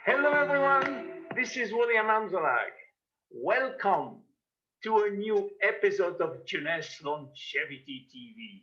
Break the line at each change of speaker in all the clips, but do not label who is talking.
Hello, everyone. This is William Amzalag. Welcome to a new episode of Jeunesse Longevity TV.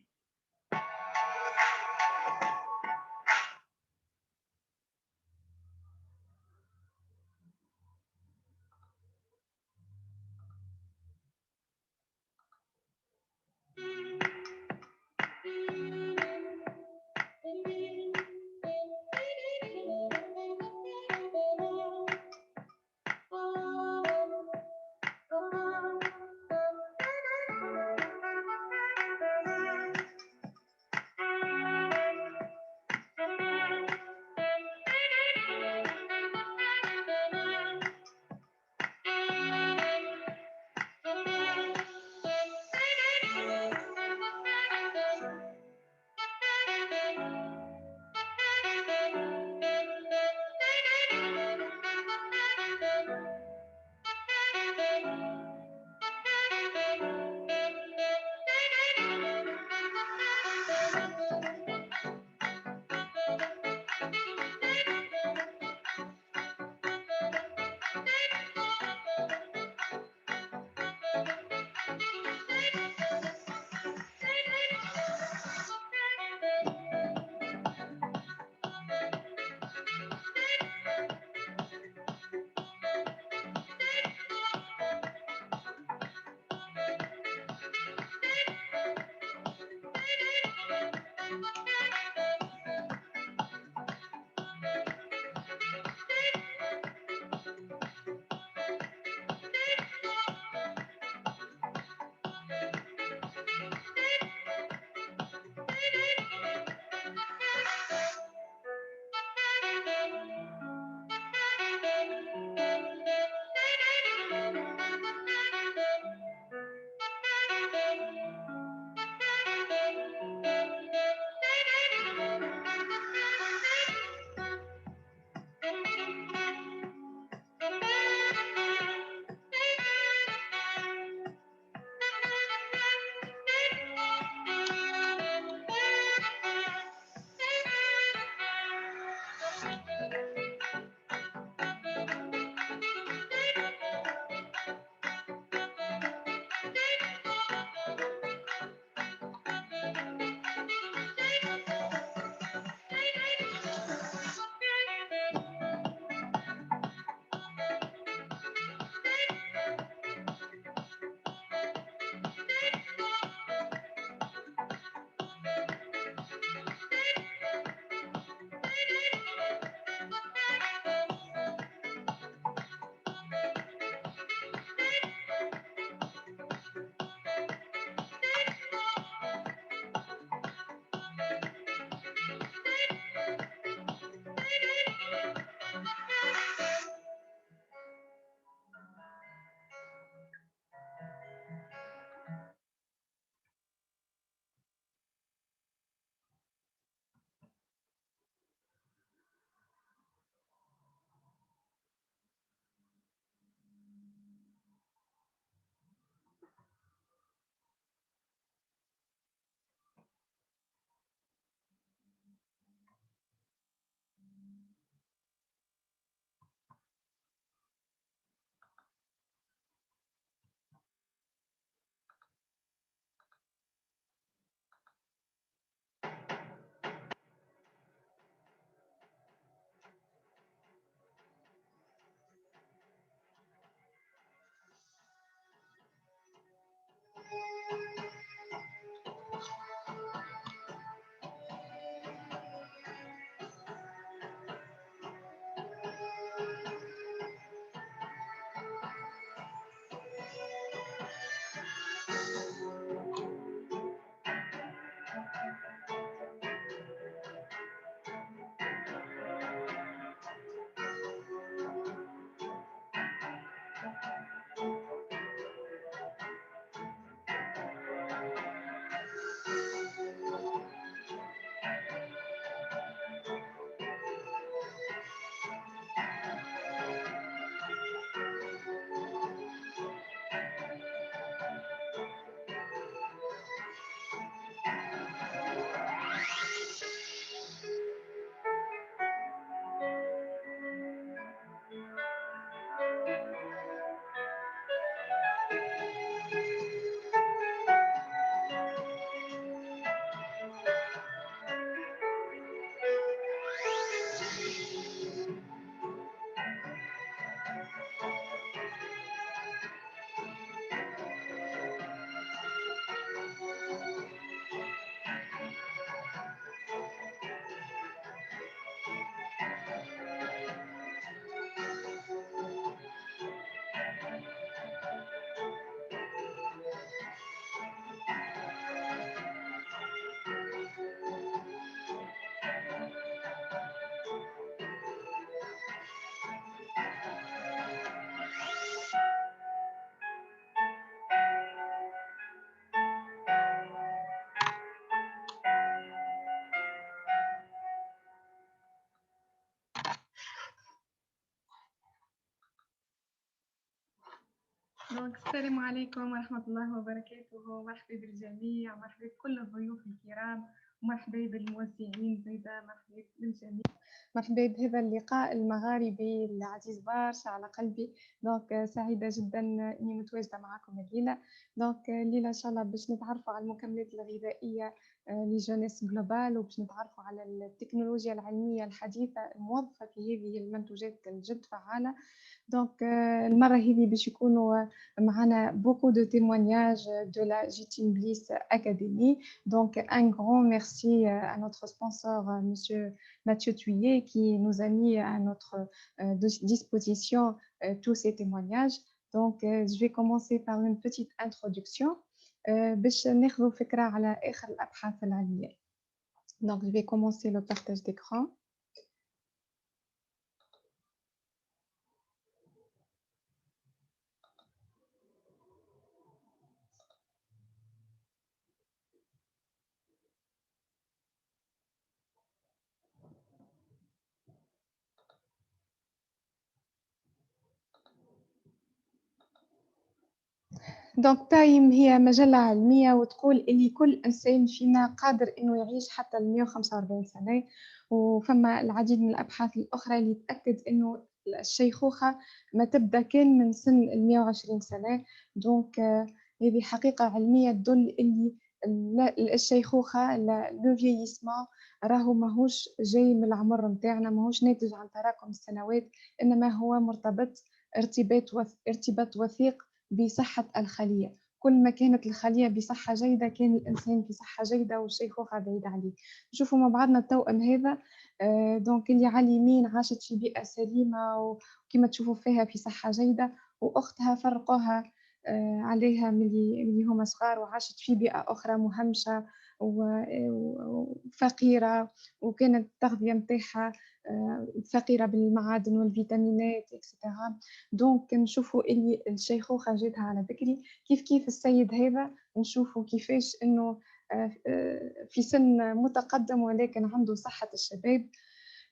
السلام عليكم ورحمة الله وبركاته. مرحبا بالجميع، مرحبا بكل الضيوف الكرام، ومرحبا بالموزعين زيدا، مرحبا بالجميع، مرحبا بهذا اللقاء المغاربي العزيز برشا على قلبي. سعيدة جدا إني متواجدة معكم الليلة. الليلة إن شاء الله باش نتعرفوا على المكملات الغذائية لجونيس جلوبال، وباش نتعرفوا على التكنولوجيا العلمية الحديثة الموظفة في هذه المنتوجات الجد فعالة. المرة هذه باش يكونوا معنا beaucoup de témoignages de la Jitim Bliss Academy. Donc un grand merci à notre sponsor monsieur Mathieu Thuillet qui nous a mis à notre disposition tous ces témoignages. Je vais commencer par une petite introduction باش ناخذوا فكرة على آخر الأبحاث العلمية. Donc je vais commencer le partage d'écran. تايم هي مجلة علمية وتقول اللي كل إنسان فينا قادر إنه يعيش حتى 145 سنة، وفما العديد من الأبحاث الأخرى اللي تأكد إنه الشيخوخة ما تبدأ كان من سن 120 سنة. هذه حقيقة علمية تدل اللي الشيخوخة لو فييسمون راهو ماهوش جاي من العمر متاعنا، ماهوش ناتج عن تراكم السنوات، إنما هو مرتبط ارتباط وثيق بصحة الخلية. كل ما كانت الخلية بصحة جيدة كان الإنسان بصحة جيدة والشيخوخة بعيدة عليه. نشوفوا مع بعضنا التوأم هذا. اللي على اليمين عاشت في بيئة سليمة وكما تشوفوا فيها في صحة جيدة، وأختها فرقوها عليها ملي هما صغار وعاشت في بيئة أخرى مهمشة وفقيرة، وكانت التغذية متاعها فقيرة بالمعادن والفيتامينات إكسترا. نشوفوا اللي الشيخوخة جاتها على بكري. كيف السيد هذا نشوفوا كيفاش إنه في سن متقدم ولكن عنده صحة الشباب.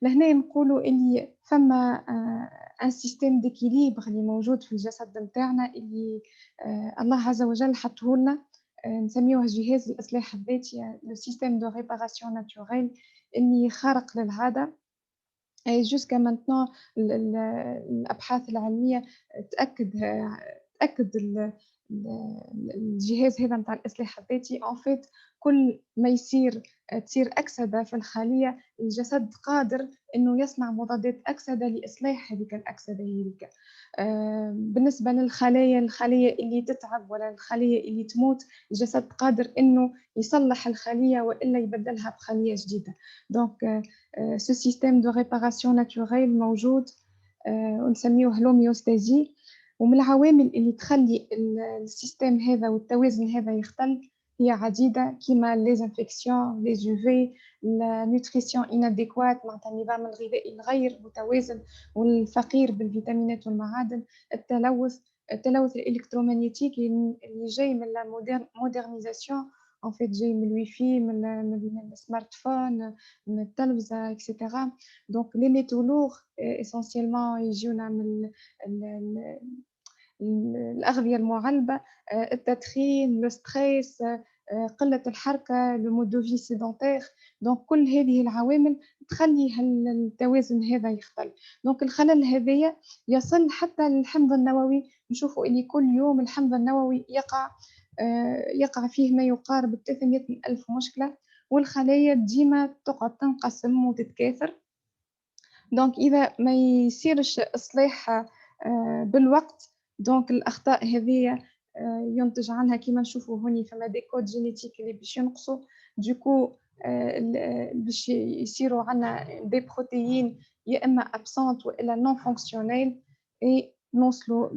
لهنا نقولوا اللي فما ان سيستيم ديكيليبر اللي موجود في الجسد نتاعنا، اللي الله عز وجل حطه لنا، نسميوه جهاز الإصلاح الذاتي، لو سيستيم دو ريباراسيون ناتوريل اللي خارق للعادة. جوسكا مانتنون الأبحاث العلمية تأكد الجهاز هذا نتاع الإصلاح الذاتي. كل ما تصير أكسدة في الخلية، الجسد قادر إنه يصنع مضادات أكسدة لإصلاح هذيك الأكسدة هذيك. بالنسبة للخلايا اللي تتعب ولا الخلية اللي تموت، الجسد قادر إنه يصلح الخلية وإلا يبدلها بخلية جديدة. ce système de réparation naturelle موجود ونسميوه l'homéostasie. ومن العوامل اللي تخلي السيستم هذا والتوازن هذا يختل هي عديدة، كما les infections, les UV, la nutrition inadéquate، معناتها النظام الغذائي الغير متوازن والفقير بالفيتامينات والمعادن، التلوث الإلكترومغناطيسي اللي جاي من la modernisation جاي من الويفي، من السمارت فون، من التلفزة إكسترا. لي ميتو لوغ اسونسيلمون يجونا من الأغذية المعلبة، التدخين، لو ستريس، قلة الحركة، لو مود دو في سيدونتير. كل هذه العوامل تخلي التوازن هذا يختل. الخلل هذايا يصل حتى للحمض النووي. نشوفوا اللي كل يوم الحمض النووي يقع فيه ما يقارب 300,000 مشكلة، والخلايا ديما تقعد تنقسم وتتكاثر. إذا ما يصيرش إصلاح بالوقت، الأخطاء هذه ينتج عنها كما نشوفوا هوني فما دي كود جينيتيك اللي باش ينقصوا، باش يصيروا عنا دي بروتيين يا إما أبسنت وإلا نون فونكسيونيل، نوصلوا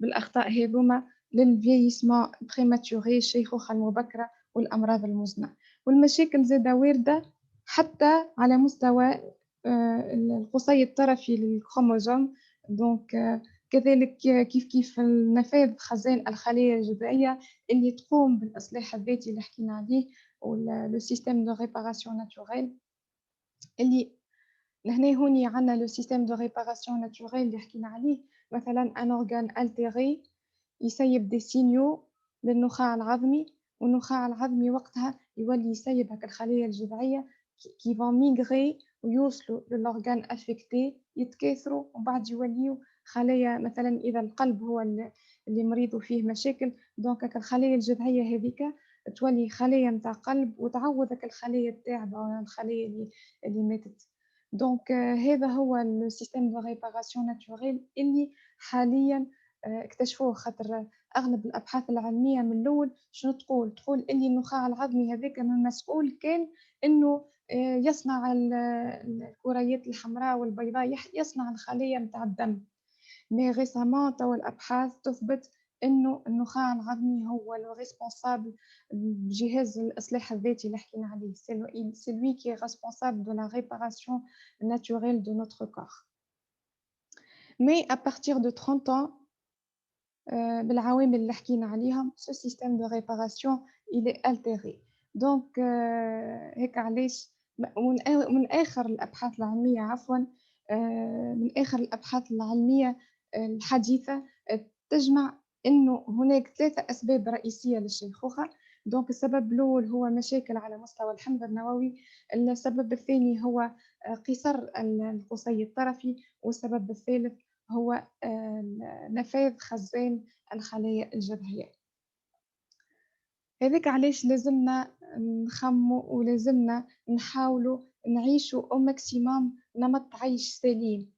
بالأخطاء هذوما للفييسمون بريماتوري، الشيخوخة المبكرة والأمراض المزمنة. والمشاكل زادة واردة حتى على مستوى القصي الطرفي للكروموزوم. كذلك كيف النفاذ خزان الخلايا الجذعية اللي تقوم بالإصلاح الذاتي اللي حكينا عليه، لو سيستيم دو ريباراسيون ناتوريل اللي لهنا هوني عندنا لو سيستيم دو ريباراسيون ناتوريل اللي حكينا عليه. مثلا ان اورغان التيغي يسيب دي سينيو للنخاع العظمي، والنخاع العظمي وقتها يولي يسيب هاك الخلايا الجذعيه كي فون ميغري ويوصلوا للأورغان افكتي يتكاثروا ومن بعد يوليو خلايا. مثلا اذا القلب هو اللي مريض وفيه مشاكل، دونك هاك الخلايا الجذعيه هذيك تولي خلايا نتاع قلب وتعوض هاك الخلايا التاعبه، الخلايا اللي ماتت. دونك هذا هو السيستم دو ريباراسيون ناتوريل اللي حاليا اكتشفوه. خاطر اغلب الابحاث العلميه من الاول شنو تقول اللي النخاع العظمي هذاك من مسؤول كان انه يصنع الكريات الحمراء والبيضاء، يصنع الخلايا نتاع الدم. مي ريسامون توا الابحاث تثبت انه النخاع العظمي هو لو ريسبونسابل بجهاز الاصلاح الذاتي اللي حكينا عليه. سي لوي كي ريسبونسابل دو لا ريباراسيون ناتوريل دو نوتر كور. مي ا بارتير دو 30 ans بالعوامل اللي حكينا عليهم ce système de réparation il est altéré. donc هيك علاش من آخر الأبحاث العلمية من آخر الأبحاث العلمية الحديثة تجمع إنه هناك 3 أسباب رئيسية للشيخوخة. دونك السبب الأول هو مشاكل على مستوى الحمض النووي، السبب الثاني هو قصر القصي الطرفي، والسبب الثالث هو نفاذ خزان الخلايا الجذعية. هذاك علاش لازمنا نخمو ولازمنا نحاولوا نعيشوا au maximum نمط عيش سليم.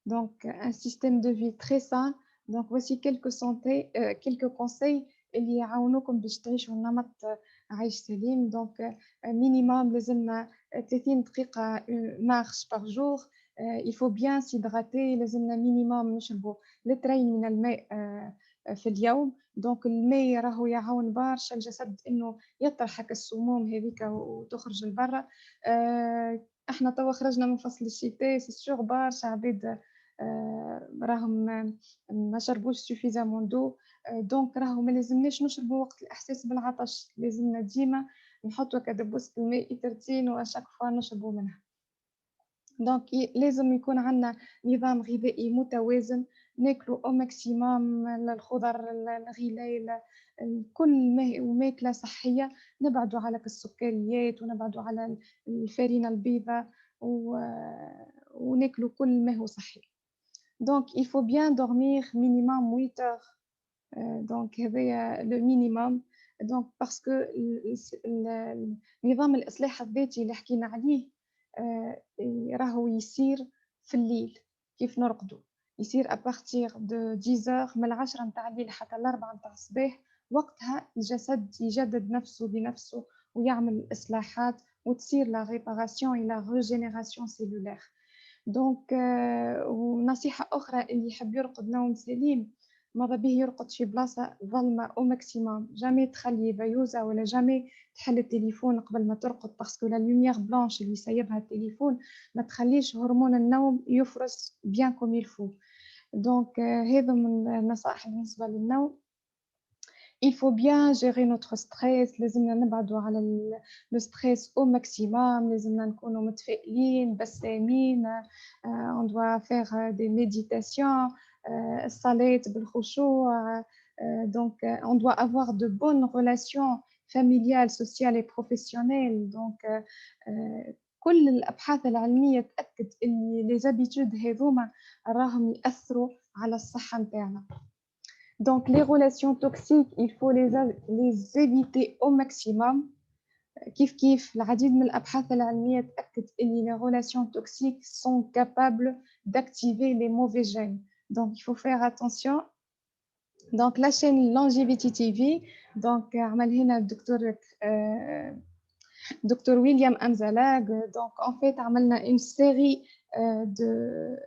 Donc un système de vie très sain. Donc voici quelques conseils اللي يعاونوكم باش تعيشوا نمط عيش سليم. Donc minimum لازمنا 30 دقيقة marche par jour. Il faut bien s'hydrater. لازمنا minimum نشربوا لترين من الماء في اليوم. دونك الماء راهو يعاون برشا الجسد انه يطرح هكا السموم هذيك وتخرج لبرا. احنا توا خرجنا من فصل الشتاء، سيغ برشا عباد راهم ما شربوش سوفيزامون دو. دونك راهو ما لازمناش نشربوا وقت الاحساس بالعطش، لازمنا ديما نحطوا هكا دبوسة الماء يترتين واشاك فوا نشربوا منها. دونك لازم يكون عندنا نظام غذائي متوازن، ناكلوا او ماكسيموم الخضر، الغلال، كل ماكله صحيه، نبعدوا على السكريات ونبعدوا على الفارينه البيضاء وناكلوا كل ما هو صحي. دونك il faut bien dormir minimum 8 heures. دونك هذايا لو مينيموم. دونك باسكو نظام الاصلاح الذاتي اللي حكينا عليه راهو يصير في الليل كيف نرقدوا، يصير ابارتير دو 10 من 10 نتاع الليل حتى 4 نتاع الصباح. وقتها الجسد يجدد نفسه بنفسه ويعمل الاصلاحات وتصير لا ريباراسيون اي لا ريجينيراسيون سيلولير. دونك ونصيحه اخرى اللي يحب يرقد نوم سليم ماذا به يرقد في بلاصه ظلمه او ماكسيموم. جامي تخلي فيوزا ولا جامي تحل التليفون قبل ما ترقد، باسكو لا لوميير بلانش اللي يسيبها التليفون ما تخليش هرمون النوم يفرز بيان كوم يلفو. دونك هذا من النصائح بالنسبه للنوم. il faut bien gérer notre stress. لازمنا نبعدوا على لو ستريس او ماكسيموم، لازمنا نكونوا متفائلين بسامين. on doit faire des méditations، الصلاة بالخشوع. donc on doit avoir de bonnes relations familiales, sociales et professionnelles. donc كل الأبحاث العلمية تأكد اللي لي زابيتود هذوما راهم يأثروا على الصحة نتاعنا. Donc les relations toxiques, il faut les éviter au maximum. كيف العديد من الأبحاث العلمية تأكد أن les relations toxiques sont capables d'activer les mauvais gènes. Donc il faut faire attention. Donc la chaîne Longevity TV, donc عمل هنا دكتور ويليام أمزلاغ. donc en fait عملنا une série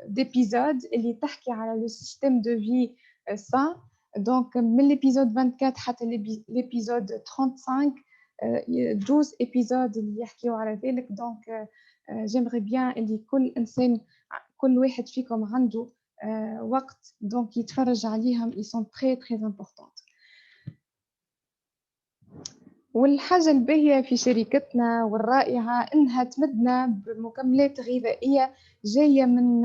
d'épisodes اللي تحكي على le système de vie sain. donc من l'épisode 24 حتى l'épisode 35 12 épisodes اللي يحكيوا على ذلك. donc j'aimerais bien اللي كل واحد فيكم عنده وقت donc يتفرج عليهم. ils sont très très importants. والحاجة الباهية في شركتنا والرائعة إنها تمدنا بمكملات غذائية جاية من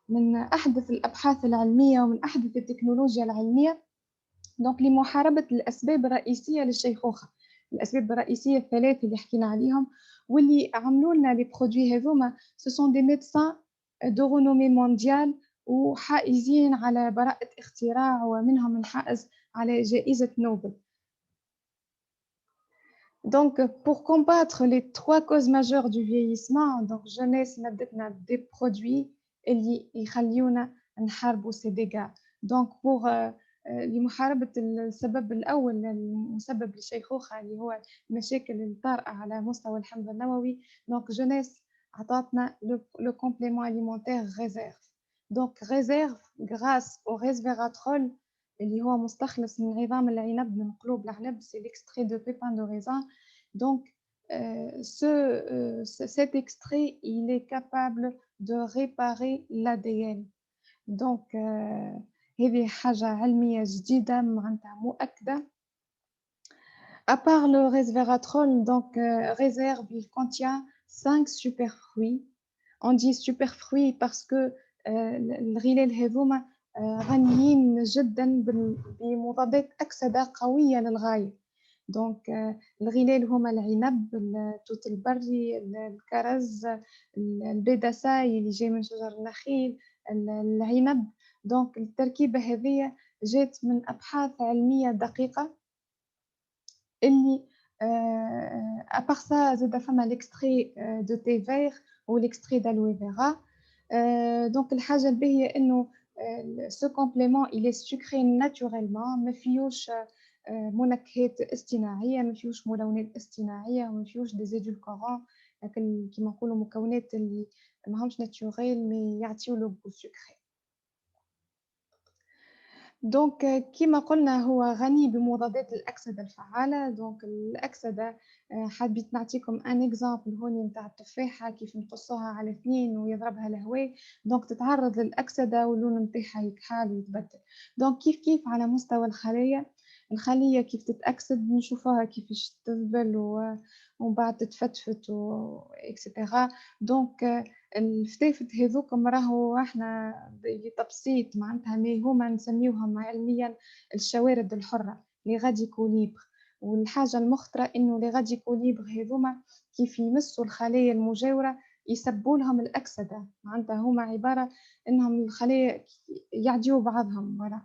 من أحدث الأبحاث العلمية ومن أحدث التكنولوجيا العلمية دونك لمحاربة الأسباب الرئيسية للشيخوخة. الأسباب الرئيسية الثلاث اللي حكينا عليهم واللي عملوا لنا لي برودوي هذوما سو سون دي ميدسان دو رونومي مونديال وحائزين على براءة اختراع ومنهم الحائز على جائزة نوبل. Donc, pour combattre les trois causes majeures du vieillissement, donc jeunesse مدتنا des produits اللي يخليونا نحاربوا ces dégâts. Donc, pour لمحاربة السبب الأول المسبب للشيخوخة اللي هو المشاكل الطارئة على مستوى الحمض النووي، donc jeunesse عطاتنا le complément alimentaire réserve. Donc réserve grâce au resveratrol اللي هو مستخلص من عظام العنب من قلوب العنب، c'est l'extrait de pépins de raisin. Donc cet extrait il est capable de réparer l'ADN. Donc هذه حاجة علمية جديدة معناتها مؤكدة. À part le resveratrol, donc réserve, il contient 5 superfruits. On dit superfruits parce que الغلال هذوما غنيين جدا بمضادات أكسدة قوية للغاية. دونك الغلال هما العنب، التوت البري، الكرز، البيدساي اللي جاي من شجر النخيل، العنب. دونك التركيبة هذه جات من أبحاث علمية دقيقة اللي أبار سا زاد فما ليكستري دو تي فيغ وليكستري دالوي فيغا. دونك الحاجة الباهية إنه سو كومبليمون إلي سكري ناتوريلمون، ما فيهوش منكهات اصطناعية، ما فيهوش ملونات اصطناعية، وما فيهوش دي زيدولكورون كيما نقولوا مكونات اللي ماهمش ناتوريل مي يعطيو لو غو سكري. دونك كما قلنا هو غني بمضادات الأكسدة الفعالة. دونك الأكسدة حبيت نعطيكم ان اكزامبل هوني نتاع التفاحة كيف نقصوها على 2 ويضربها الهواء، دونك تتعرض للأكسدة واللون نتاعها يكحال ويتبدل. دونك كيف على مستوى الخلية كيف تتأكسد نشوفوها كيفاش تذبل ومن بعد تتفتفت اكسيتيرا. دونك الفتافت هذوكم راهو احنا بتبسيط معناتها ما هما نسميوهم علميا الشوارد الحرة لي غاديكو ليبر. والحاجة المخطرة انه لي غاديكو ليبر هذوما كيف يمسوا الخلايا المجاورة يسبوا لهم الأكسدة، معناتها هما عبارة انهم الخلايا يعديوا بعضهم ولا.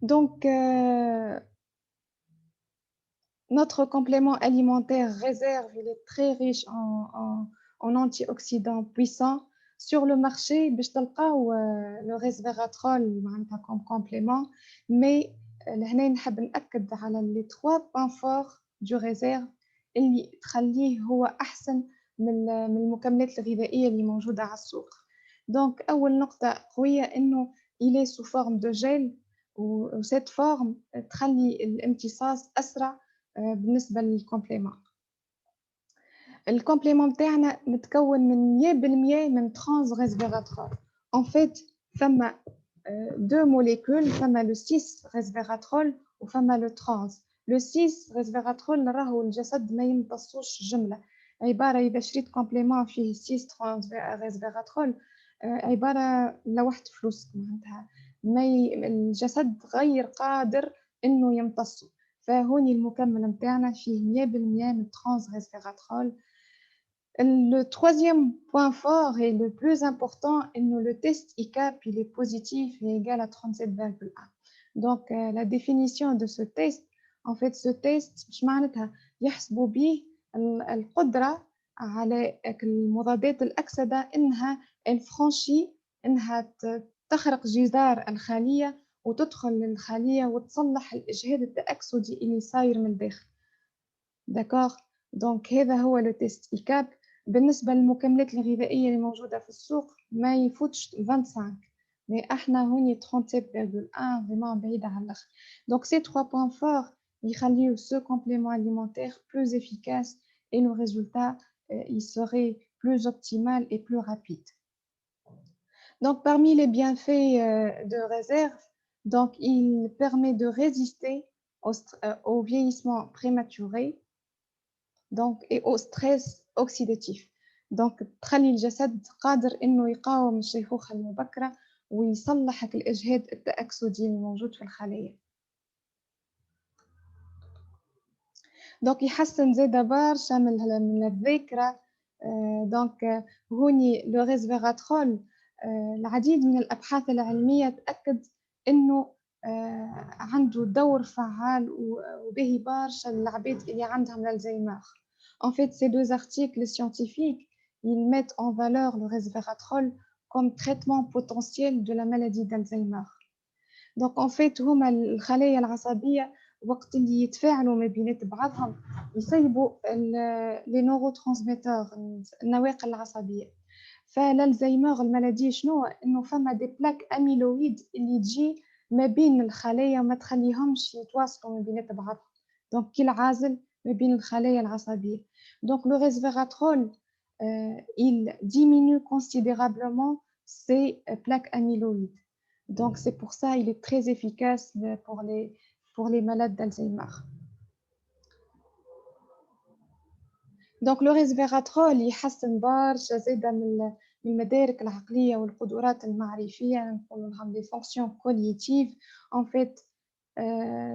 Donc notre complément alimentaire réserve, il est très riche en antioxydants puissants. Sur le marché باش تلقاو le resveratrol معناتها comme complément، mais هنا نحب نأكد على les 3 points forts du réserve اللي تخليه هو أحسن من المكملات الغذائية اللي موجودة على السوق. donc أول نقطة قوية إنه il est sous forme de gel وسيت فورم تخلي الامتصاص أسرع بالنسبة للكومبليمون. الكومبليمون تاعنا متكون من 100% من ترانز ريسفيراترول. en fait فما 2 موليكول، فما لو 6 ريسفيراترول وفما لو ترانز. لو 6 ريسفيراترول راهو الجسد ما يمتصوش جملة، عبارة إذا شريت كومبليمون فيه 6 ترانز ريسفيراترول عبارة لوحت فلوس معناتها الجسد غير قادر إنه يمتصه. فهوني المكمل متاعنا فيه 100% من ترانز ريسفيراترول. Le troisième point fort et le plus important est que le test ICAP il est positif et égal à 37,1. Donc la définition de ce test, en fait ce test مش معناتها يحسبوا به القدرة على المضادات الأكسدة إنها الفرانشي إنها تخرق جدار الخلية وتدخل للخلية وتصلح الإجهاد التأكسدي اللي صاير من الداخل. داكوغ. دونك هذا هو لو تيست إيكاب. بالنسبة للمكملات الغذائية اللي موجودة في السوق ما يفوتش 25، مي احنا هوني 37,1 vraiment بعيدة على الآخر. دونك ces 3 points forts يخليو ce complément alimentaire plus efficace et le résultat il serait plus optimal et plus rapide. Donc, parmi les bienfaits de réserve, donc, il permet de résister au vieillissement prématuré donc, et au stress oxydatif. دونك تخلي الجسد قادر إنه يقاوم الشيخوخة المبكرة ويصلح الإجهاد التأكسدي الموجود في الخلايا. دونك يحسن زادا برشا من الذاكرة. دونك هوني لو ريسفيراترول العديد من الأبحاث العلمية تأكد إنه عنده دور فعال وباهي برشا للعباد اللي عندهم الألزهايمر. En fait, ces deux articles scientifiques, ils mettent en valeur le resveratrol comme traitement potentiel de la maladie d'Alzheimer. Donc en fait هما الخلايا العصبية وقت اللي يتفاعلوا ما بينات بعضهم يسيبوا لي نوروترانسميتور النواقل العصبية. فالالزهايمر المالادي شنو انه فما دي بلاك اميلويد اللي تجي ما بين الخلايا وما تخليهمش يتواصلوا ما بينات بعضهم. دونك كي العازل ما بين الخلايا العصبية. دونك لو resveratrol il diminue considérablement ces plaques amyloïdes. Donc c'est pour ça il est très efficace pour les malades d'Alzheimer. Donc le resveratrol يحسن برشا زادا من المدارك العقلية والقدرات المعرفية، نقولوا لهم des fonctions cognitives. En fait,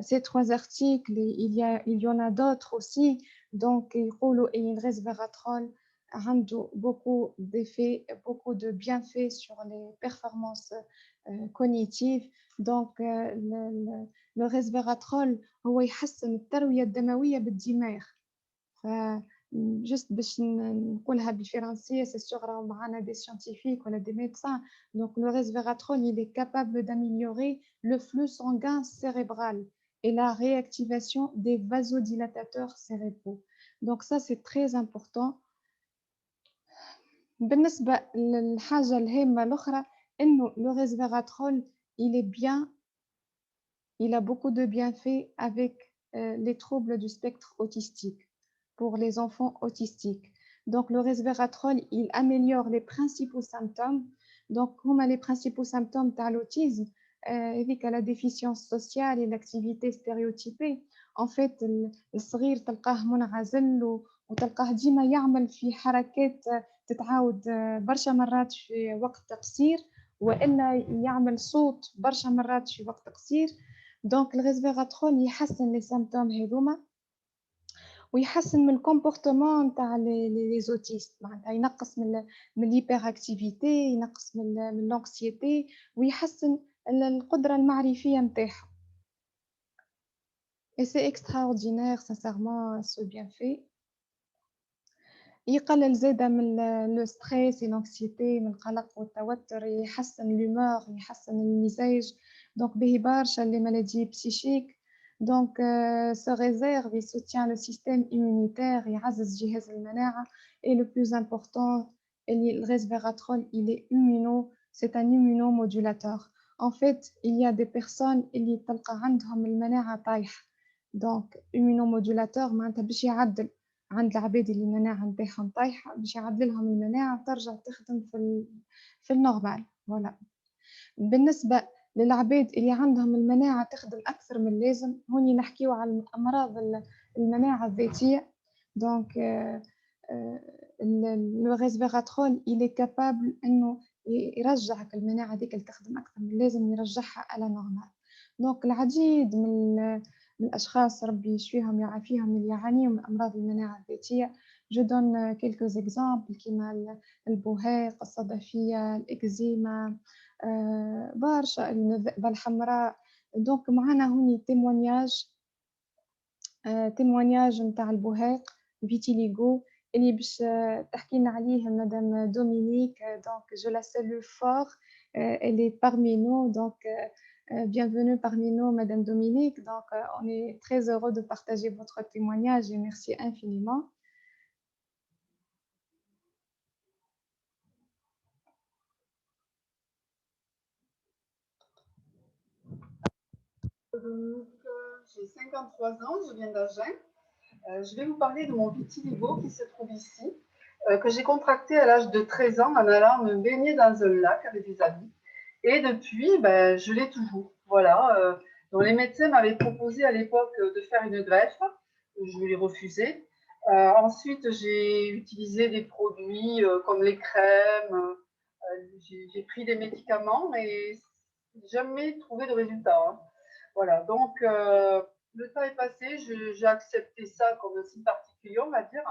ces trois articles, il y en a d'autres aussi. Donc يقولوا إن الresveratrol عنده beaucoup d'effets, beaucoup de bienfaits sur les performances cognitives. Donc le resveratrol هو يحسن التروية الدموية بالدماغ. juste باش نقولها بالفرنسية c'est sûr راهو معنا des scientifiques ولا des médecins. Donc le resveratrol il est capable d'améliorer le flux sanguin cérébral et la réactivation des vasodilatateurs cérébraux. Donc ça c'est très important. بالنسبة للحاجة الهامة الأخرى إنه le resveratrol il est bien, il a beaucoup de bienfaits avec les troubles du spectre autistique pour les enfants autistiques. Donc le resveratrol il améliore les principaux symptômes. Donc هما les principaux symptômes تاع l'autisme avec la déficience sociale et l'activité stéréotypée. En fait الصغير تلقاه منعزل وتلقاه ديما يعمل في حركات تتعاود برشا مرات في وقت قصير والا يعمل صوت برشا مرات في وقت قصير. دونك الريسفيراترول يحسن لي سيمبتوم هذوما ويحسن من الكومبورتمون نتاع لي زوتيست، معناتها ينقص من الهيبر اكتيفيتي، ينقص من لونكسيتي ويحسن القدره المعرفيه نتاعهم. et c'est extraordinaire sincèrement ce bienfait. يقلل زاده من لو ستريس لونكسيتي، من القلق والتوتر، يحسن الهومور، يحسن المزاج. دونك باهي برشا لي مالادي بسيشيك. دونك se réserve et soutient le système immunitaire، يعزز جهاز المناعة. et le plus important le resveratrol il est c'est un immunomodulateur. En fait il y a des personnes اللي تلقى عندهم المناعة طايحة. دونك immunomodulateur معناتها باش يعدل عند العباد اللي المناعة نتاعهم طايحة، باش يعدل لهم المناعة ترجع تخدم في النورمال. فوالا. بالنسبة للعباد اللي عندهم المناعة تخدم أكثر من اللازم، هوني نحكيو على أمراض المناعة الذاتية. دونك لو resveratrol il est capable إنه يرجعك المناعة ديك اللي تخدم أكثر من اللازم، يرجعها على نورمال. دونك العديد من الأشخاص ربي يشفيهم يعافيهم اللي يعانيوا من أمراض المناعة الذاتية. Je donne quelques exemples كيما البهاق، الصدفية، الإكزيما، برشا الذئبة الحمراء. دونك معنا هوني تيموانياج نتاع البهاق فيتيليغو اللي باش تحكي لنا عليه مدام دومينيك. دونك je la salue fort, elle est parmi nous. Donc bienvenue parmi nous, Madame Dominique. Donc, on est très heureux de partager votre témoignage et merci infiniment.
J'ai 53 ans, je viens d'Agen. Je vais vous parler de mon vitiligo qui se trouve ici, que j'ai contracté à l'âge de 13 ans en allant me baigner dans un lac avec des amis. Et depuis, je l'ai toujours. Voilà. Donc les médecins m'avaient proposé à l'époque de faire une greffe. Je l'ai refusé. Ensuite, j'ai utilisé des produits comme les crèmes, j'ai pris des médicaments, mais jamais trouvé de résultat, hein. Voilà, donc le temps est passé, j'ai accepté ça comme un signe particulier, on va dire.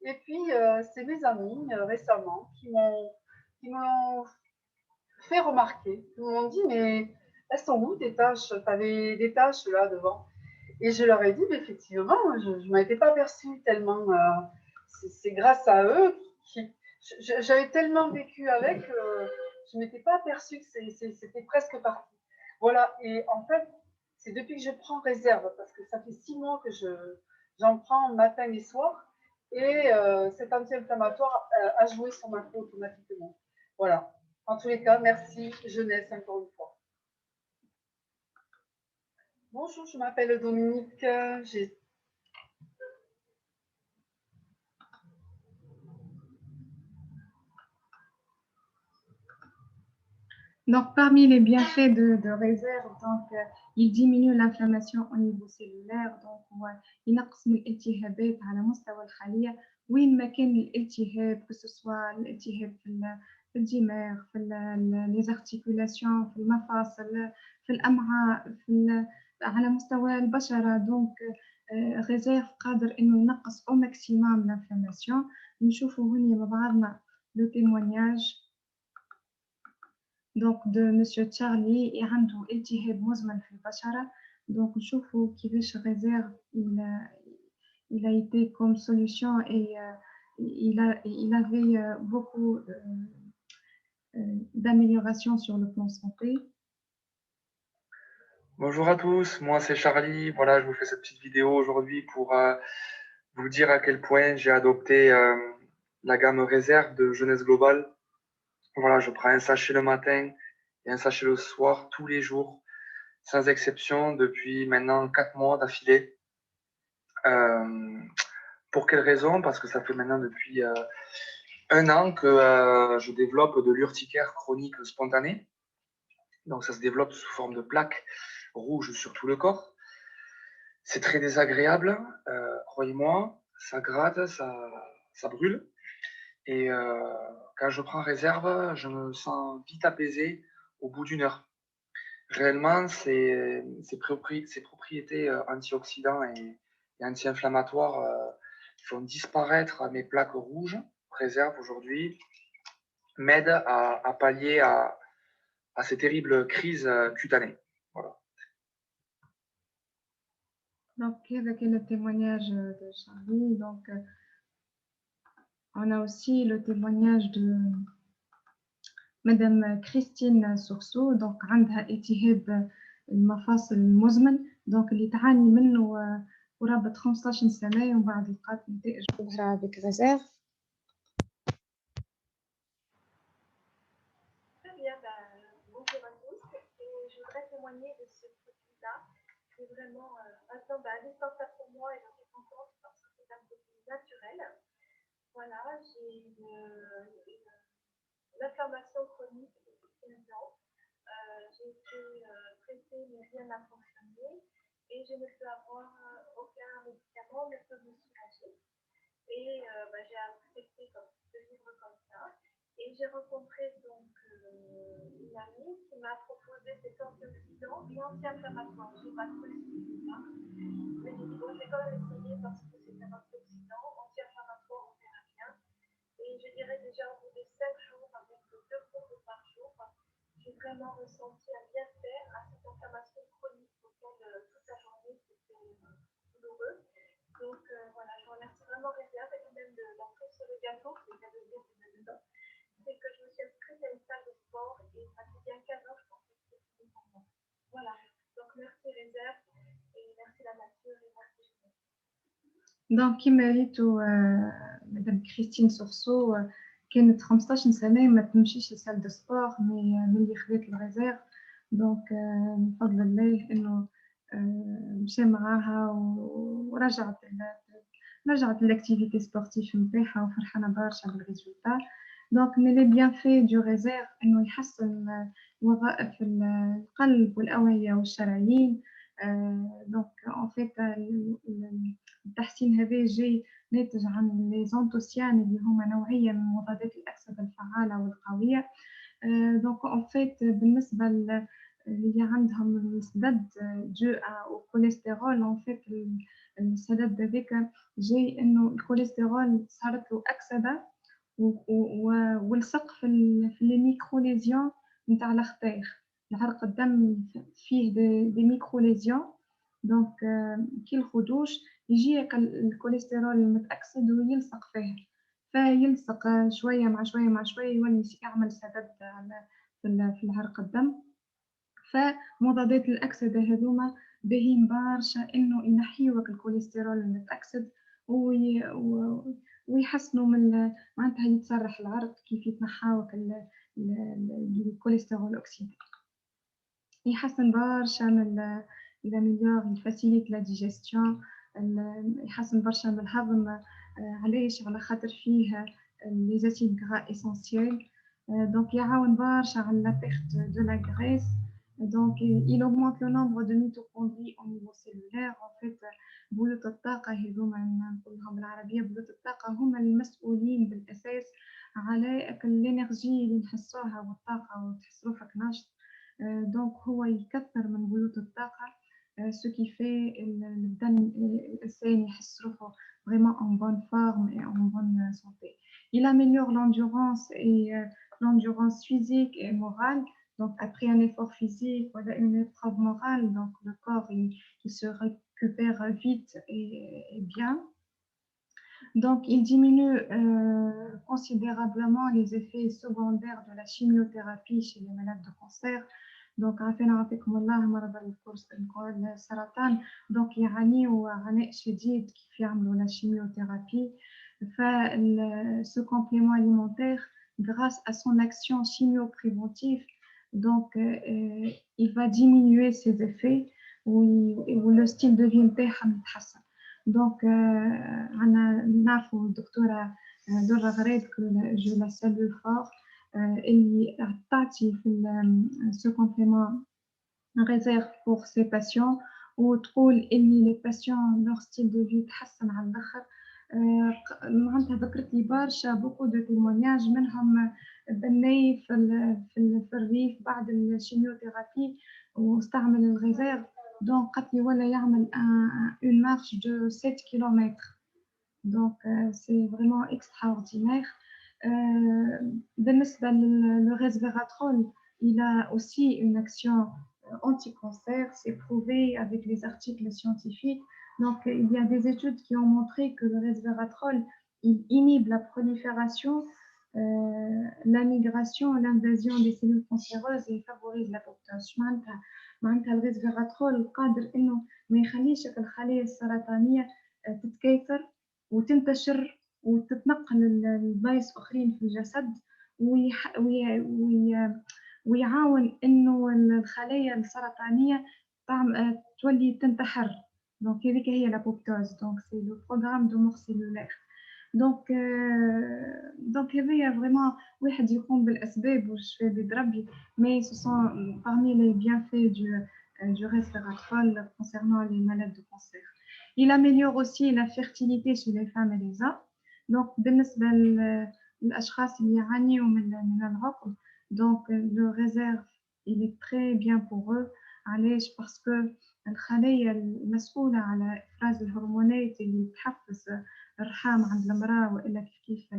Et puis, c'est mes amis récemment qui m'ont fait remarquer. Ils m'ont dit, mais elles sont où tes taches? Tu avais des taches là devant. Et je leur ai dit, mais effectivement, je ne m'en étais pas aperçue tellement. C'est grâce à eux j'avais tellement vécu avec, je ne m'étais pas aperçue que c'était presque parti. Voilà, et en fait, c'est depuis que je prends réserve, parce que ça fait 6 mois que j'en prends matin et soir, et cet anti-inflammatoire a joué sur ma peau automatiquement. Voilà. En tous les cas, merci Jeunesse encore une fois. Bonjour, je m'appelle Dominique.
Donc, parmi les bienfaits de réserve, donc, il diminue l'inflammation au niveau cellulaire. Donc, ينقص من الالتهابات على مستوى الخلية وين ما كان الالتهاب que ce soit الالتهاب في الدماغ في les articulations في المفاصل في الأمعاء على مستوى البشرة. donc réserve قادر إنه ينقص au maximum l'inflammation. نشوفوا هنا مع بعضنا le témoignage donc de monsieur Charlie et عنده التهاب مزمن في البشرة. donc نشوفوا كيفاش réserve il a été comme solution et il avait beaucoup d'amélioration sur le plan santé.
Bonjour à tous, moi c'est Charlie. Voilà, je vous fais cette petite vidéo aujourd'hui pour vous dire à quel point j'ai adopté la gamme réserve de Jeunesse Globale. Voilà, je prends un sachet le matin et un sachet le soir tous les jours, sans exception, depuis maintenant 4 mois d'affilée. Pour quelle raison? Parce que ça fait maintenant depuis 1 an que je développe de l'urticaire chronique spontanée. Donc ça se développe sous forme de plaques rouges sur tout le corps. C'est très désagréable, croyez-moi, ça gratte, ça brûle. Et quand je prends réserve, je me sens vite apaisé au bout d'1 heure. Réellement, ces propriétés antioxydants et anti-inflammatoires font disparaître mes plaques rouges. Réserve aujourd'hui m'aide à pallier à ces terribles crises cutanées. Voilà.
Donc, avec le témoignage de Charlie, donc on a aussi le témoignage de Madame Christine Sourceau. donc عندها التهاب المفاصل المزمن donc اللي تعاني منه قرابة 15 سنة ومن بعد لقات نتائج مبهرة avec réserve.
Très bien, bonjour à tous. Et je voudrais témoigner de ce produit-là qui est vraiment maintenant indispensable pour moi et j'en suis contente parce que c'est un produit naturel. Voilà, j'ai une inflammation chronique depuis 15 ans. J'ai été traitée mais rien n'a fonctionné et je ne peux avoir aucun médicament ne peut me soulager. Et j'ai accepté de vivre comme ça. Et j'ai rencontré donc une amie qui m'a proposé cet antioxydant et anti-inflammatoire. Je n'ai pas trop essayé ça. Mais j'ai dit, bon, je vais quand même essayer parce que c'est un antioxydant, anti-inflammatoire, on verra bien. Et je dirais déjà au bout de 5 jours, avec 2 cours par jour, j'ai vraiment ressenti un bienfait à cette inflammation chronique au cours de toute la journée. C'était douloureux. Donc voilà, je remercie vraiment Réserve et même l'entrée sur le gâteau, c'est le cadeau de dedans. C'est que je me suis inscrite à une salle de sport et ça fait bien 15 ans que je pense que c'est fini pour moi. Voilà, donc merci Réserve et merci la nature et merci Jeunesse.
donc كما ريتوا مدام كريستين سورسو كانت 15 سنة ما تمشيش لسال دو سبور مي ملي خدات الغيزير دونك من فضل الله انه مشى معاها ورجعت لاكتيفيتي سبورتيف نتاعها وفرحانة برشا بالريزولتا. دونك مي لي بيانفي دو ريزير انه يحسن وظائف القلب والأوعية والشرايين. دونك ان فيت التحسين هذا جاي ناتج عن لي زونتوسيان اللي هما نوعيه من مضادات الاكسده الفعاله والقويه. دونك ان فيت بالنسبه اللي عندهم السدد جو او كوليسترول، ان فيت السدد هذاك جاي انه الكوليسترول صارت له اكسده ولصق في لي ميكرو ليزيون نتاع الخطير. العرق الدم فيه دي ميكرو ليزيون، دونك كي الخدوش يجي الكوليسترول المتأكسد ويلصق فيه، فيلصق شوية مع شوية مع شوية يولي يعمل سدد في العرق الدم. فمضادات الأكسدة هذوما باهين برشا إنه ينحيوك الكوليسترول المتأكسد ويحسنوا من معناتها يتسرح العرق كيف يتنحاوك الكوليسترول الأكسيدي. يحسن برشا من الاميليور يفاسيليت لا ديجيستيون، يحسن برشا من الهضم. علاش؟ على خاطر فيه لي زاسيد غرا اسونسييل، دونك يعاون برشا على لا بيرت دو لا غريس. دونك il augmente le nombre de mitochondries au niveau cellulaire. en fait بيوت الطاقة هذوما نقولهم بالعربية بيوت الطاقة هما المسؤولين بالأساس على الانرجي اللي نحسوها والطاقة وتحس روحك ناشط. دونك هو يكثر من بيوت الطاقة، ce qui fait البدن الإنسان يحس روحه vraiment en bonne forme et en bonne santé. Il améliore l'endurance physique et morale. Donc après un effort physique ou une épreuve morale, donc le corps il se récupère vite et bien. Donc il diminue considérablement les effets secondaires de la chimiothérapie chez les malades de cancer. دونك عافانا عافاكم الله مرضى السرطان دونك يعانيوا عناء شديد كيف يعملوا لا chimiothérapie. Ce complément alimentaire, grâce à son action chimiopréventive, donc il va diminuer ses effets ou le style de vie نتاعهم يتحسن. دونك أنا نعرفوا الدكتورة درة غريب جو لا سالو فور اللي تعطي في ce complément réserve pour ces patients وتقول اللي les patients leur style de vie تحسن على الآخر. معناتها ذكرت لي برشا beaucoup de témoignages منهم بني في الريف بعد الشيميوثيرابي واستعمل الغذاء دونك قالت لي ولا يعمل une marche de 7 km. donc c'est vraiment extraordinaire. بالنسبة le resveratrol, il a aussi une action anti-cancer, c'est prouvé avec les articles scientifiques. Donc il y a des études qui ont montré que le resveratrol il inhibe la prolifération, la migration, l'invasion des cellules cancéreuses et favorise l'apoptose. معناتها الريسفيراترول قادر انه ما يخليش الخلايا السرطانيه تتكاثر وتنتشر وتتنقل لبلايص اخرين في الجسد ويعاون انه الخلايا السرطانيه تولي تنتحر. دونك هذيك هي لابوبتوز. دونك سي لو بروغرام دو مور سيلولير. دونك هذايا فريمون واحد يقوم بالاسباب والشفاء بيد ربي، mais ce sont parmi les bienfaits du resveratrol concernant les malades de cancer. Il améliore aussi la fertilité chez les femmes et les hommes. Donc بالنسبة للأشخاص اللي يعانيوا من العقم، donc le réserve il est très bien pour eux. علاش؟ parce que الخلايا المسؤولة على إفراز الهرمونات اللي تحفز الرحام عند المرأة وإلا كيف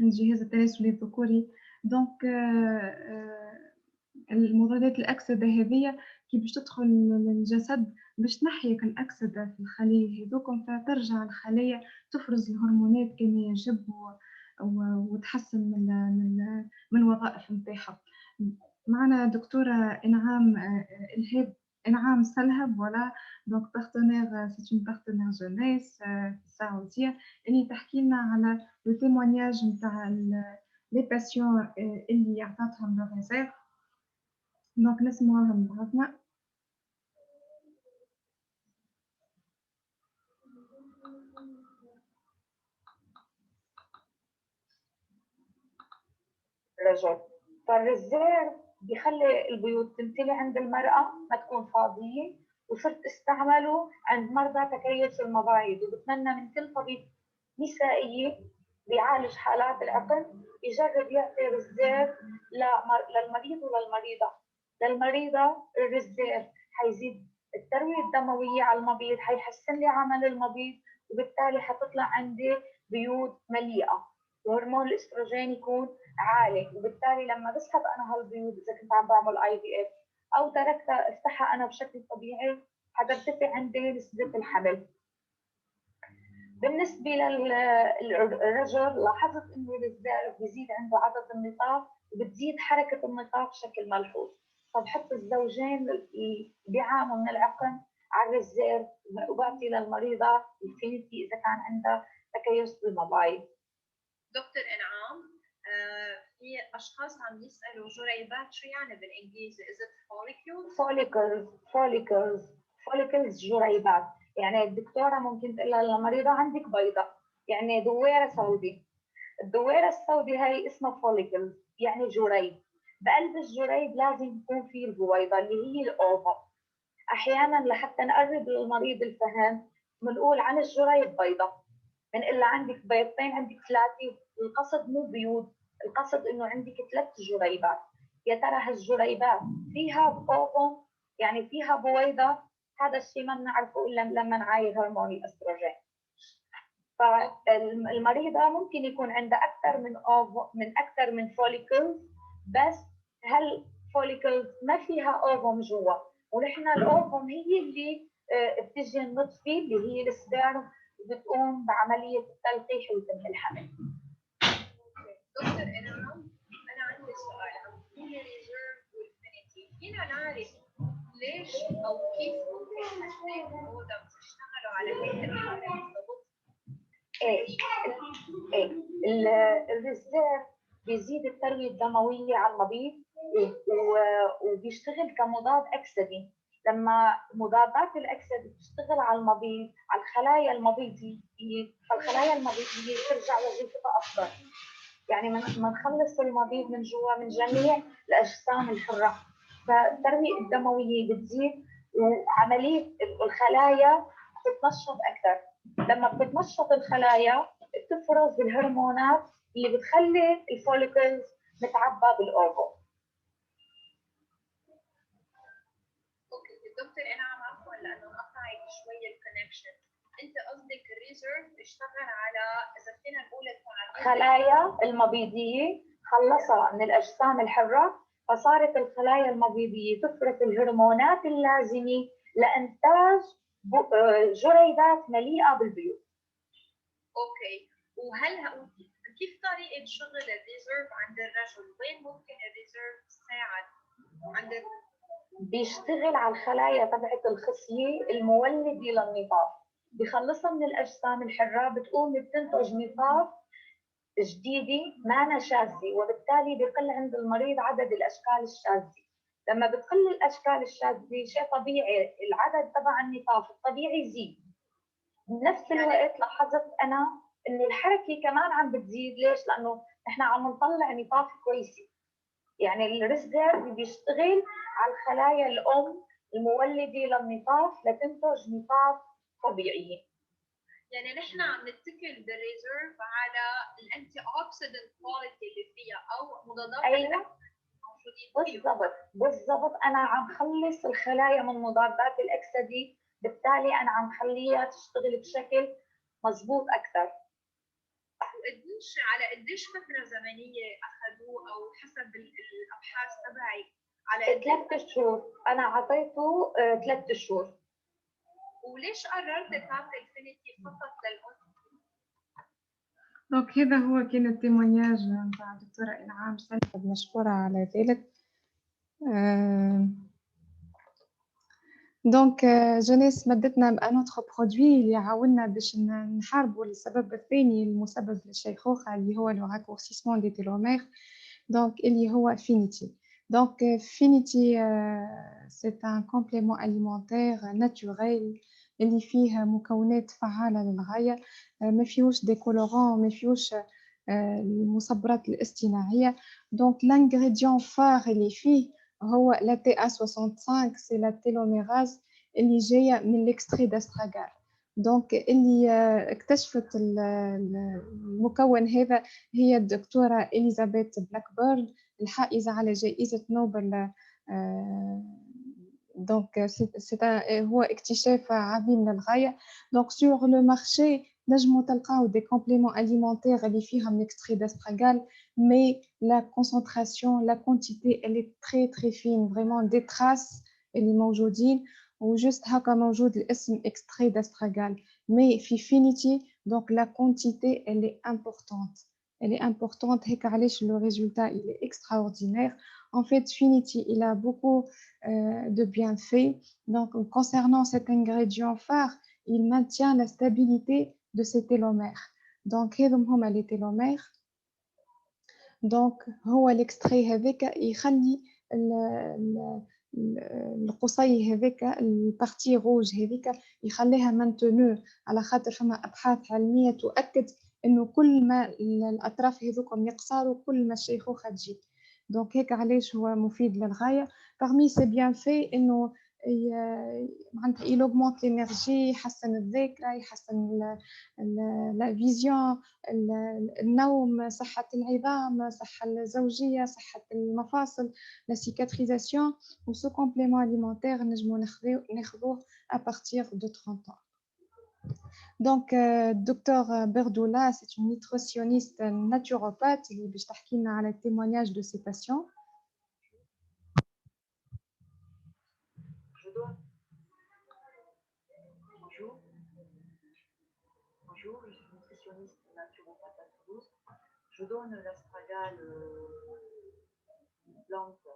الجهاز التناسلي الذكوري. دونك المضادات الأكسدة هذه كي باش تدخل للجسد باش تنحيك الأكسدة في الخلية هذوكم، فترجع الخلية تفرز الهرمونات كما يجب وتحسن من وظائف نتاعها. معنا دكتورة إنعام الهاب، إنعام سلهب ولا دونك بارتنير سي اون بارتنير جونيس السعودية اللي تحكي لنا على لو تيمونياج نتاع لي باسيون اللي عطاتهم لو ريزيرف. دونك نسمعوها من بعضنا.
La réserve بيخلي البيوت تمتلي عند المرأة ما تكون فاضية، وصرت استعمله عند مرضى تكيس المبايض. وبتمنى من كل طبيب نسائية بيعالج حالات العقم يجرب يعطي رزير للمريض وللمريضة. للمريضة الرزير حيزيد التروية الدموية على المبيض، حيحسن لي عمل المبيض، وبالتالي حتطلع عندي بيوت مليئة وهرمون الاستروجين يكون عالي. وبالتالي لما بسحب انا هالبيوت اذا كنت عم بعمل IVF او تركتها افتحها انا بشكل طبيعي حترتفع عندي نسبة الحمل. بالنسبة للرجل لاحظت انه الرزاق بيزيد عنده عدد النطاف وبتزيد حركة النطاف بشكل ملحوظ، فبحط الزوجين اللي بيعانوا من العقم على الرزاق وبعطي للمريضة الفينيتي إذا كان عندها تكيس بالمبايض.
دكتور إنعام، في أشخاص عم يسألوا جريبات شو يعني بالإنجليزي؟ is it
follicles جريبات. يعني الدكتورة ممكن تقول لها للمريضة عندك بيضة، يعني دويرة سوداء. الدويرة السوداء هي اسمها follicles يعني جريب. بقلب الجريب لازم يكون فيه البويضة اللي هي الأوفا. أحيانا لحتى نقرب للمريض الفهم بنقول عن الجريب بيضة، بنقول لها عندك بيضتين عندك ثلاثة. القصد مو بيوض، القصد إنه عندك 3 جريبات. يا ترى هالجريبات فيها أوفا يعني فيها بويضة؟ هذا الشيء ما بنعرفه إلا لما نعاير هرمون الأستروجين. فالمريضة ممكن يكون عندها أكثر من فوليكلز، بس هالفوليكلز ما فيها أوفم جوا، ونحن الأوفم هي اللي بتجي النطفة اللي هي السبيرم وبتقوم بعملية التلقيح ويتم الحمل.
دكتور إنعام، أنا عندي سؤال عن الريزيرف والفينيتي. فينا نعرف ليش أو كيف ممكن هالشيء الموضة تشتغلوا على هيك الحالة بالضبط؟
الرزاق بيزيد التروية الدموية على المبيض وبيشتغل كمضاد أكسدي. لما مضادات الأكسدة بتشتغل على المبيض على الخلايا المبيضية، فالخلايا المبيضية ترجع وظيفتها أفضل. يعني ما نخلص المبيض من جوا من جميع الأجسام الحرة، فالتروية الدموية بتزيد وعملية الخلايا بتتنشط أكثر. لما بتتنشط الخلايا بتفرز الهرمونات اللي بتخلي الفوليكلز متعبى بالأوفو.
اوكي دكتور إنعام، عفوا لأنه انقطعت شوي الكونكشن. أنت قصدك الريزيرف اشتغل على إذا فينا نقول
الخلايا المبيضية، خلصها من الأجسام الحرة، فصارت الخلايا المبيضية تفرز الهرمونات اللازمة لإنتاج جريبات مليئة بالبيوت.
اوكي، وهل كيف طريقة شغل الريزيرف عند الرجل؟ وين ممكن الريزيرف يساعد عند
بيشتغل على الخلايا تبعت الخصية المولدة للنطاف، بخلصها من الأجسام الحرة، بتقوم بتنتج نطاف جديدة ما شاذة، وبالتالي بقل عند المريض عدد الأشكال الشاذة. لما بتقل الأشكال الشاذة شيء طبيعي العدد تبع النطاف الطبيعي يزيد. بنفس الوقت لاحظت أنا إنه الحركة كمان عم بتزيد. ليش؟ لأنه إحنا عم نطلع نطاف كويسة. يعني الريزيرف بيشتغل على الخلايا الأم المولدة للنطاف لتنتج نطاف طبيعية.
يعني نحن عم نتكل بالريزيرف على الانتي اوكسيدنت كواليتي اللي فيها او مضادات
أيوة بالضبط. أنا عم خلص الخلايا من مضادات الأكسدة، بالتالي أنا عم خليها تشتغل بشكل مضبوط أكثر.
وقديش على قديش فترة زمنية أخذوه أو حسب الأبحاث تبعي؟ على
3 شهور. أنا أعطيته 3 شهور.
وليش قررت تعطي الفينيتي فقط للأنثى؟
دونك هذا هو كان التيمونياج نتاع الدكتورة إنعام سلمى، مشكورة على ذلك. دونك جونيس مدتنا بأن اوتر برودوي اللي عاوننا باش نحاربوا السبب الثاني المسبب للشيخوخة اللي هو لو راكورسيسمون دي تيلومير، دونك اللي هو فينيتي. دونك فينيتي سي ان كومبليمون اليمونتير ناتوريل اللي فيه مكونات فعالة للغاية، ما فيهوش ديكولورون، ما فيهوش المصبرات الاصطناعية. دونك l'ingrédient phare اللي فيه هو la TA65 سي لا تيلوميراز اللي جاية من الاكستري داستراغال. دونك اللي اكتشفت المكون هذا هي الدكتورة إليزابيث بلاكبيرن الحائزة على جائزة نوبل. دونك هو اكتشاف عظيم للغاية. دونك سور لو مارشي نجمو تلقاو دي كومبليمون اليمونتير اللي فيهم الاكستري داستراغال مي لا كونسنتراسيون لا كونتيتي اللي تري تري فين فريمون دي تراس اللي موجودين وجست هكا موجود الاسم اكستري داستراغال مي في فينيتي. دونك لا كونتيتي اللي امبورطونت elle est importante هيك علاش le résultat il est extraordinaire. En fait, Finity, il a beaucoup de bienfaits. Donc, concernant cet ingrédient phare, il maintient la stabilité de ses télomères. Donc, هذم les télomères. Donc, هو l'extrait هذاك يخلي القصي هذاك البارتي روج هذيك يخليها مانتونو على خاطر فما أبحاث علمية تؤكد إنه كل ما الأطراف هذوكم يقصروا كل ما الشيخوخة تجي. دونك هيك علاش هو مفيد للغاية. parmi ses bienfaits إنه معناتها il augmente l'énergie، يحسن الذاكرة، يحسن la vision، النوم، صحة العظام، صحة الزوجية، صحة المفاصل، la cicatrisation. و ce complément alimentaire نجمو ناخذوه à partir de 30 ans. Donc, docteur Berdoula, c'est une nutritionniste naturopathe qui باش تحكي لنا على témoignage de ses patients.
Bonjour, je suis nutritionniste naturopathe à Toulouse. Je donne l'astragale, une plante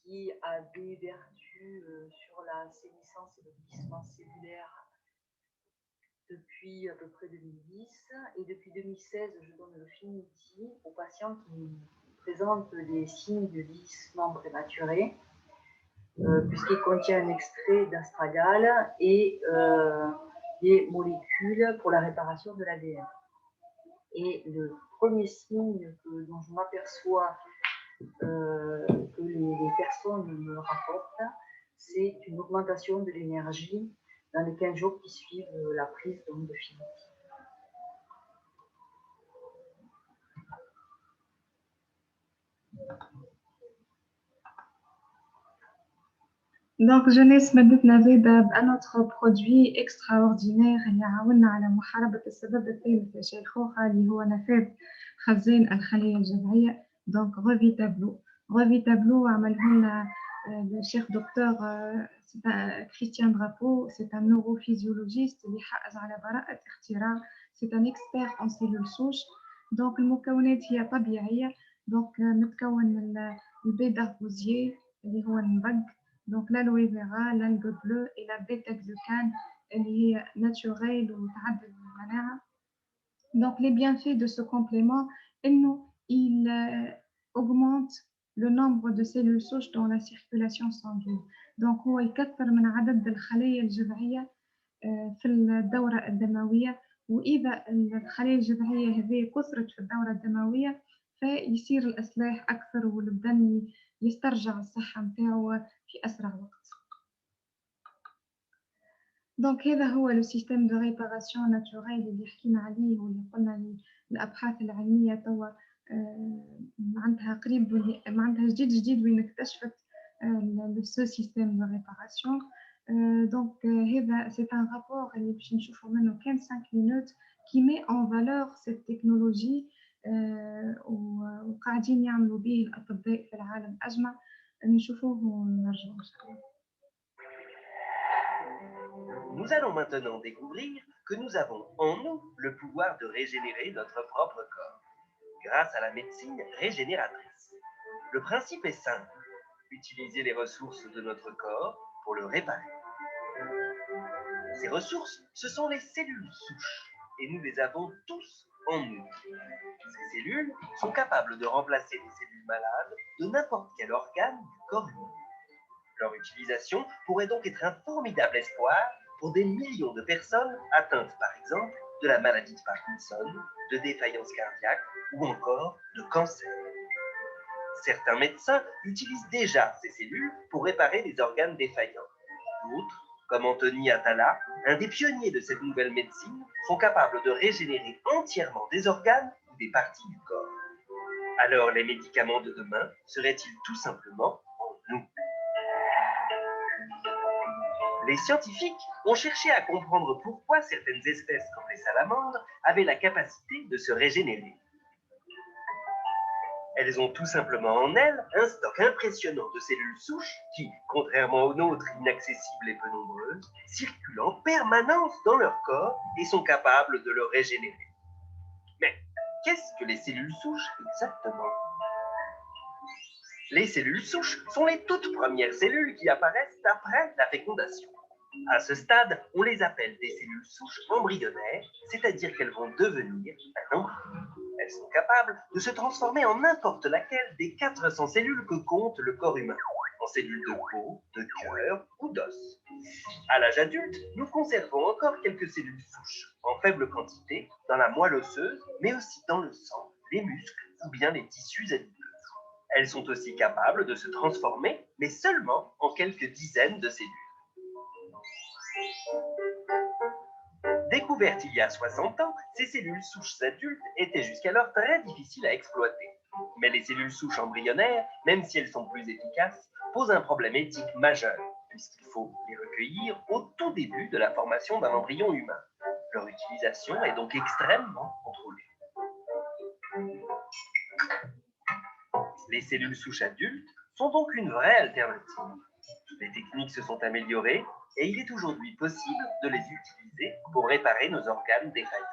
qui a des vertus sur l'assainissance et le glissement cellulaire depuis à peu près 2010. Et depuis 2016, je donne le Finity aux patients qui présentent des signes de vieillissement prématuré, puisqu'il contient un extrait d'astragale et des molécules pour la réparation de l'ADN. Et le premier signe dont je m'aperçois que les personnes me rapportent, c'est une augmentation de l'énergie dans les 15 jours qui suivent la prise de Finity.
Donc, jeunesse مدتنا زايدة بأن autre produit extraordinaire اللي عاوننا على محاربة السبب الثالث للشيخوخة اللي هو نفاذ خزان الخلايا الجذعية. Donc, Revitablo عمله لنا le chef docteur Christian Drapeau. C'est un neurophysiologiste اللي حائز على براءة اختراع. C'est un expert en cellules souches. Donc, المكونات هي طبيعية. Donc, متكون من البيضة غوزية اللي هو النبق. Donc l'aloe vera, l'algue bleue et la bêta-glucane اللي هي naturelle وتعدل المناعة. Donc les bienfaits de ce complément, il augmente le nombre de cellules souches dans la circulation sanguine. Donc هو يكثر من عدد الخلايا الجذعية في الدورة الدموية. وإذا الخلايا الجذعية هذه كثرت في الدورة الدموية فيصير الإصلاح أكثر والبدن يسترجع الصحة متاعو في أسرع وقت. دونك هذا هو لو سيستيم دو ريباراسيون ناتوريل اللي حكينا عليه واللي قلنا الأبحاث العلمية توا معناتها قريب معناتها جديد وين اكتشفت لو سيستيم دو ريباراسيون. دونك هذا سي ان رابور اللي باش نشوفوا منه كان 5 minutes qui met en valeur cette technologie وقاعدين يعملوا به الأطباء في العالم أجمع. نشوفوه ونرجعوا إن شاء الله.
Nous allons maintenant découvrir que nous avons en nous le pouvoir de régénérer notre propre corps grâce à la médecine régénératrice. Le principe est simple, utiliser les ressources de notre corps pour le réparer. Ces ressources, ce sont les cellules souches et nous les avons tous en nous. Ces cellules sont capables de remplacer les cellules malades de n'importe quel organe du corps humain. Leur utilisation pourrait donc être un formidable espoir pour des millions de personnes atteintes, par exemple, de la maladie de Parkinson, de défaillance cardiaque ou encore de cancer. Certains médecins utilisent déjà ces cellules pour réparer les organes défaillants. D'autres, comme Anthony Atala, un des pionniers de cette nouvelle médecine, sont capables de régénérer entièrement des organes ou des parties du corps. Alors les médicaments de demain seraient-ils tout simplement en nous? Les scientifiques ont cherché à comprendre pourquoi certaines espèces comme les salamandres avaient la capacité de se régénérer. Elles ont tout simplement en elles un stock impressionnant de cellules souches qui, contrairement aux nôtres inaccessibles et peu nombreuses, circulent en permanence dans leur corps et sont capables de le régénérer. Mais qu'est-ce que les cellules souches exactement? Les cellules souches sont les toutes premières cellules qui apparaissent après la fécondation. À ce stade, on les appelle des cellules souches embryonnaires, c'est-à-dire qu'elles vont devenir un embryon. Elles sont capables de se transformer en n'importe laquelle des 400 cellules que compte le corps humain, en cellules de peau, de cœur ou d'os. À l'âge adulte, nous conservons encore quelques cellules souches, en faible quantité, dans la moelle osseuse, mais aussi dans le sang, les muscles ou bien les tissus adipeux. Elles sont aussi capables de se transformer, mais seulement en quelques dizaines de cellules. Découvertes il y a 60 ans, ces cellules souches adultes étaient jusqu'alors très difficiles à exploiter. Mais les cellules souches embryonnaires, même si elles sont plus efficaces, posent un problème éthique majeur, puisqu'il faut les recueillir au tout début de la formation d'un embryon humain. Leur utilisation est donc extrêmement contrôlée. Les cellules souches adultes sont donc une vraie alternative. Les techniques se sont améliorées et il est aujourd'hui possible de les utiliser pour réparer nos organes défaillants.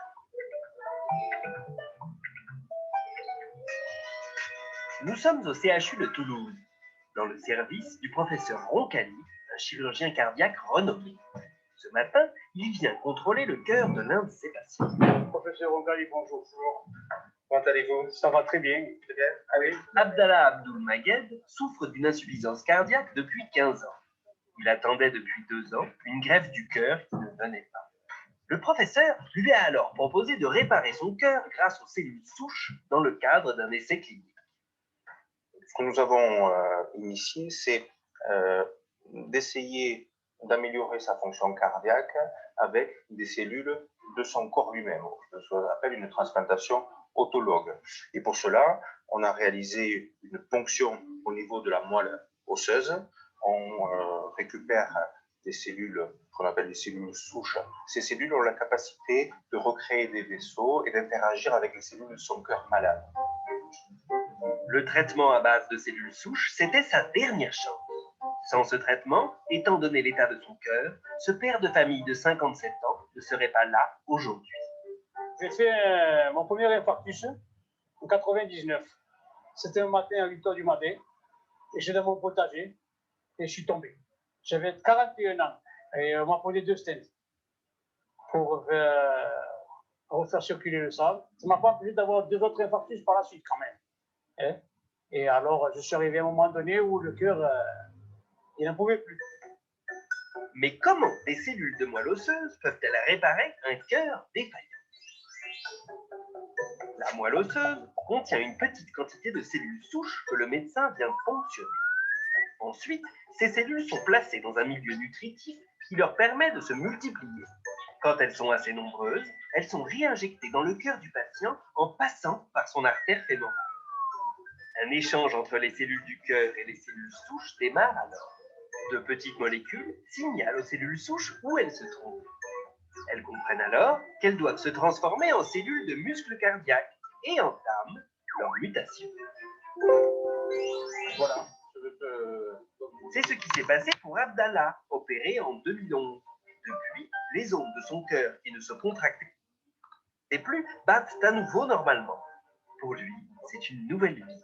Nous sommes au CHU de Toulouse, dans le service du professeur Roncalli, un chirurgien cardiaque renommé. Ce matin, il vient contrôler le cœur de l'un de ses patients.
Professeur Roncalli, bonjour. Comment allez-vous? Ça va très bien. Très bien. Ah oui.
Abdallah Abdul Maged souffre d'une insuffisance cardiaque depuis 15 ans. Il attendait depuis 2 ans une greffe du cœur qui ne venait pas. Le professeur lui a alors proposé de réparer son cœur grâce aux cellules souches dans le cadre d'un essai clinique.
Ce que nous avons initié, c'est d'essayer d'améliorer sa fonction cardiaque avec des cellules de son corps lui-même, ce qu'on appelle une transplantation autologue. Et pour cela, on a réalisé une ponction au niveau de la moelle osseuse. On récupère des cellules qu'on appelle des cellules souches. Ces cellules ont la capacité de recréer des vaisseaux et d'interagir avec les cellules de son cœur malade.
Le traitement à base de cellules souches, c'était sa dernière chance. Sans ce traitement, étant donné l'état de son cœur, ce père de famille de 57 ans ne serait pas là aujourd'hui.
J'ai fait mon premier infarctus en 99. C'était un matin à 8 h du matin. Et j'étais dans mon potager et je suis tombé. J'avais 41 ans et on m'a posé 2 stents pour refaire circuler le sang. Ça m'a pas empêché d'avoir 2 autres infarctus par la suite quand même. Hein? Et alors, je suis arrivé à un moment donné où le cœur, il n'en pouvait plus.
Mais comment des cellules de moelle osseuse peuvent-elles réparer un cœur défaillant? La moelle osseuse contient une petite quantité de cellules souches que le médecin vient ponctionner. Ensuite, ces cellules sont placées dans un milieu nutritif qui leur permet de se multiplier. Quand elles sont assez nombreuses, elles sont réinjectées dans le cœur du patient en passant par son artère fémorale. Un échange entre les cellules du cœur et les cellules souches démarre alors. De petites molécules signalent aux cellules souches où elles se trouvent. Elles comprennent alors qu'elles doivent se transformer en cellules de muscles cardiaques et entament leur mutation.
Voilà.
C'est ce qui s'est passé pour Abdallah, opéré en 2011. Depuis, les ondes de son cœur qui ne se contractaient plus battent à nouveau normalement. Pour lui, c'est une nouvelle vie.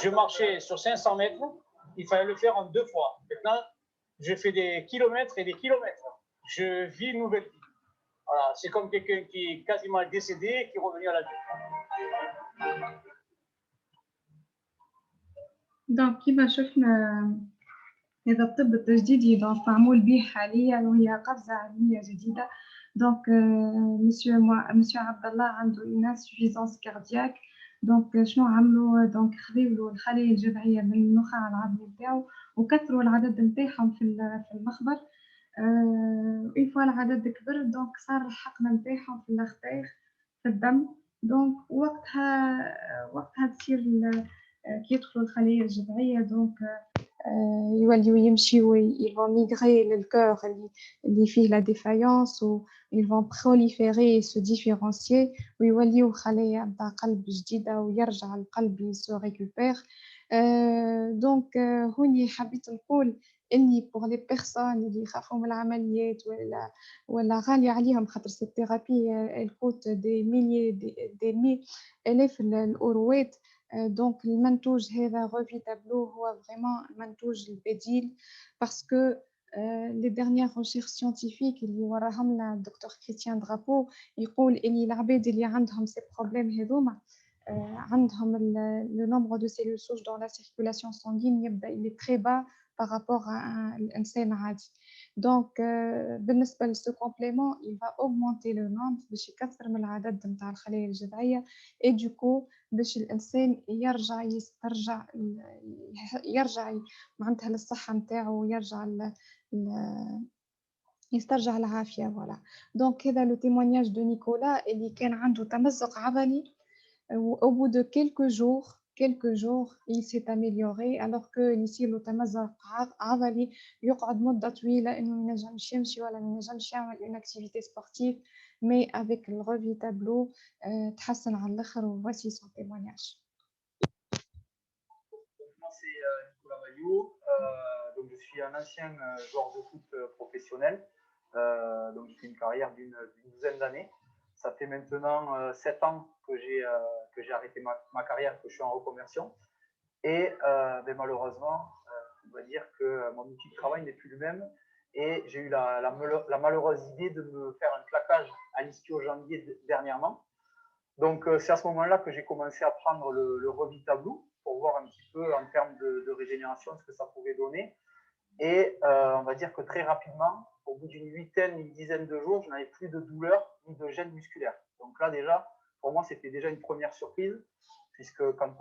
Je marchais sur 500 mètres, il fallait le faire en 2 fois. Maintenant, je fais des kilomètres et des kilomètres. Je vis une nouvelle vie. Voilà, c'est comme quelqu'un qui est quasiment décédé et qui est revenu à la vie.
دونك كيما شفنا هذا الطب التجديدي دونك معمول به حاليا وهي قفزة علمية جديدة. دونك مسيو عبد الله عنده une insuffisance cardiaque. دونك شنو عملوا؟ دونك خذيو له الخلايا الجذعية من النخاع العظمي نتاعو وكثروا العدد نتاعهم في المخبر. اون فوا العدد كبر دونك صار الحقن نتاعهم في الاختاخ في الدم. دونك وقتها تصير كي يدخلوا الخلايا الجذعية دونك يوليو يمشيو ils vont migrer للكور اللي فيه la défaillance و ils vont proliférer et se différencier ويوليو خلايا نتاع قلب جديدة ويرجع القلب يسو récupère. دونك هوني حبيت نقول اني pour les personnes اللي يخافوا من العمليات ولا غالية عليهم خاطر سي ثيرابي elle coûte des milliers des mille آلاف الأوروات. دونك المنتوج هذا غوفي تابلو هو فريمون المنتوج البديل باسكو لي ديرنيير ريشيرش سيانتيفيك اللي وراهم لنا الدكتور كريستيان درابو يقول اني العباد اللي عندهم سي بروبليم هذوما عندهم لو نومبر دو سيلول سوج دون لا سيركولاسيون سانغين يبدا اللي تري با بارابور الانسان عادي. دونك بالنسبه لسو كومبليمون il va augmenter le nombre باش يكثر من العدد نتاع الخلايا الجذعيه et du coup باش الانسان يرجع معناتها للصحه نتاعو ويرجع يسترجع العافيه. فوالا دونك هذا لو témoignage de نيكولا اللي كان عنده تمزق عضلي au bout de quelques jours il s'est amélioré alors que اللي يصير له تمزق عضلي يقعد مده طويله انه ما ينجمش يمشي ولا ما ينجمش يعمل une activité sportive mais avec le revue tableau تحسن على الاخر و voici son témoignage.
Moi c'est Nicolas Bayou, donc je suis un ancien joueur de foot professionnel, donc j'ai fait une carrière d'une douzaine d'années. Ça fait maintenant 7 ans que j'ai arrêté ma carrière, que je suis en reconversion. Et malheureusement, on va dire que mon outil de travail n'est plus le même. Et j'ai eu la malheureuse idée de me faire un claquage à l'ischio-jambier dernièrement. Donc c'est à ce moment-là que j'ai commencé à prendre le Revitablou pour voir un petit peu en termes de régénération ce que ça pouvait donner. Et on va dire que très rapidement, au bout d'une une dizaine de jours, je n'avais plus de douleur ni de gêne musculaire. Donc là déjà, pour moi, c'était déjà une première surprise, puisque quand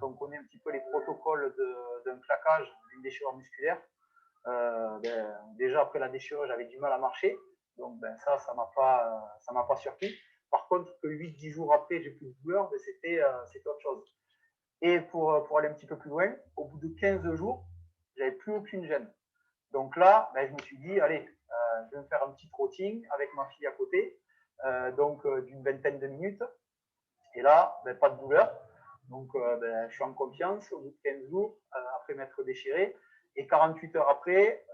on connaît un petit peu les protocoles d'un claquage, d'une déchirure musculaire, déjà après la déchirure, j'avais du mal à marcher. Donc ça m'a pas surpris. Par contre, que 8-10 jours après, j'ai plus de douleur, c'était autre chose. Et pour aller un petit peu plus loin, au bout de 15 jours, j'avais plus aucune gêne. Donc là, je me suis dit, allez, je vais me faire un petit trotting avec ma fille à côté, d'une vingtaine de minutes. Et là, pas de douleur. Donc, je suis en confiance au bout de 15 jours, après m'être déchiré. Et 48 heures après,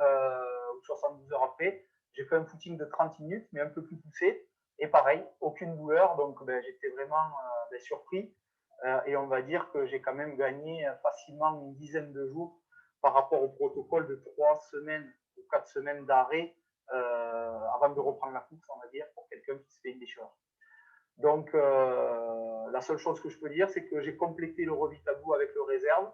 ou 72 heures après, j'ai fait un footing de 30 minutes, mais un peu plus poussé. Et pareil, aucune douleur. Donc, j'étais vraiment surpris. Et on va dire que j'ai quand même gagné facilement une dizaine de jours par rapport au protocole de 3 semaines ou 4 semaines d'arrêt avant de reprendre la course, on va dire, pour quelqu'un qui se fait une déchirure. Donc, la seule chose que je peux dire, c'est que j'ai complété le Revitablou avec le réserve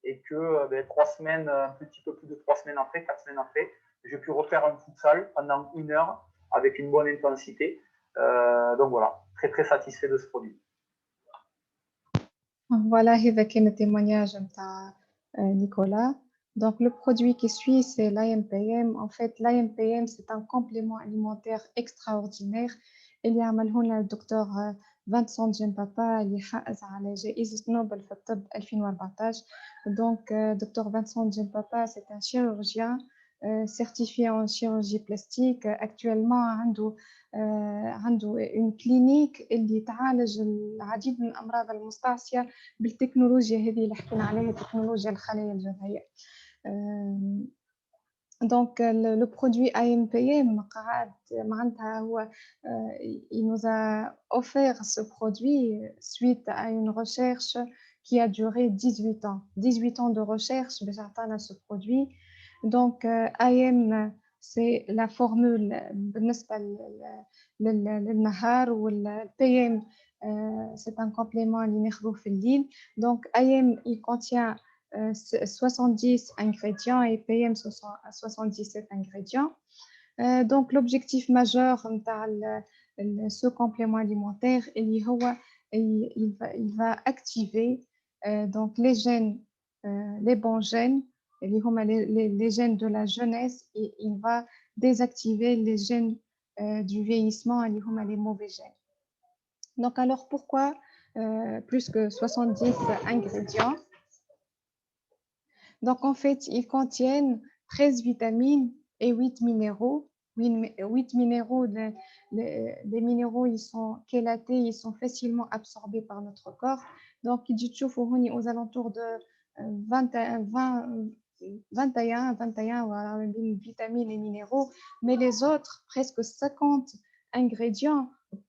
et que 3 semaines, un petit peu plus de 3 semaines après, 4 semaines après, j'ai pu refaire un futsal pendant 1 heure avec une bonne intensité. Donc voilà, très très satisfait de ce produit.
Voilà, هذا كان التيمونياج نتاع نيكولا. Donc le produit qui suit c'est l'IMPM. En fait, l'IMPM c'est un complément alimentaire extraordinaire اللي عمله لنا الدكتور فانسون جيمبابا اللي حائز على جائزة نوبل في الطب 2014. Donc docteur Vincent Djempapa c'est un chirurgien certifié en chirurgie plastique. Actuellement عنده une clinique اللي تعالج العديد من الأمراض المستعصية بالتكنولوجيا هذه اللي حكينا عليها تكنولوجيا الخلايا الجذعية. Donc le produit IMPM قاعد معناتها هو il nous a offert ce produit suite à une recherche qui a duré 18 ans. 18 ans de recherche باش عطانا ce produit. Donc IM c'est la formule بالنسبة للنهار والPM c'est un complément اللي ناخذوه في الليل. Donc IM il contient 70 ingrédients et PM 77 ingrédients. Donc l'objectif majeur de ce complément alimentaire, il va activer donc les gènes, les bons gènes, les gènes de la jeunesse, et il va désactiver les gènes du vieillissement, les mauvais gènes. Donc alors pourquoi plus que 70 ingrédients? Donc en fait, ils contiennent 13 vitamines et 8 minéraux. 8 minéraux, les minéraux, ils sont chélatés, ils sont facilement absorbés par notre corps. Donc, il dit aux alentours de 21 voilà, vitamines et minéraux. Mais les autres, presque 50 ingrédients, ils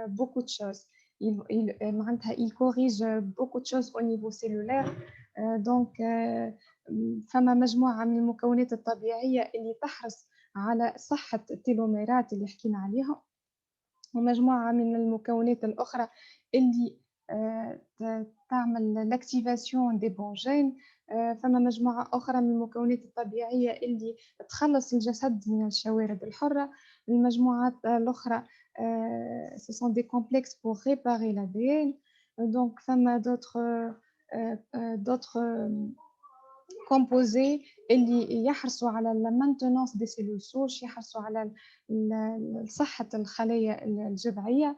beaucoup de choses. Ils corrigent beaucoup de choses au niveau cellulaire. Donc فما مجموعة من المكونات الطبيعية اللي تحرص على صحة التيلوميرات اللي حكينا عليها، ومجموعة من المكونات الأخرى اللي تعمل لاكتيفاسيون دي بون جين. فما مجموعة أخرى من المكونات الطبيعية اللي تخلص الجسد من الشوارد الحرة. المجموعات الأخرى ce sont des complexes pour réparer l'ADN. Donc فما d'autres composés اللي يحرصوا على la maintenance des cellules souches، يحرصوا على صحة الخلايا الجذعية.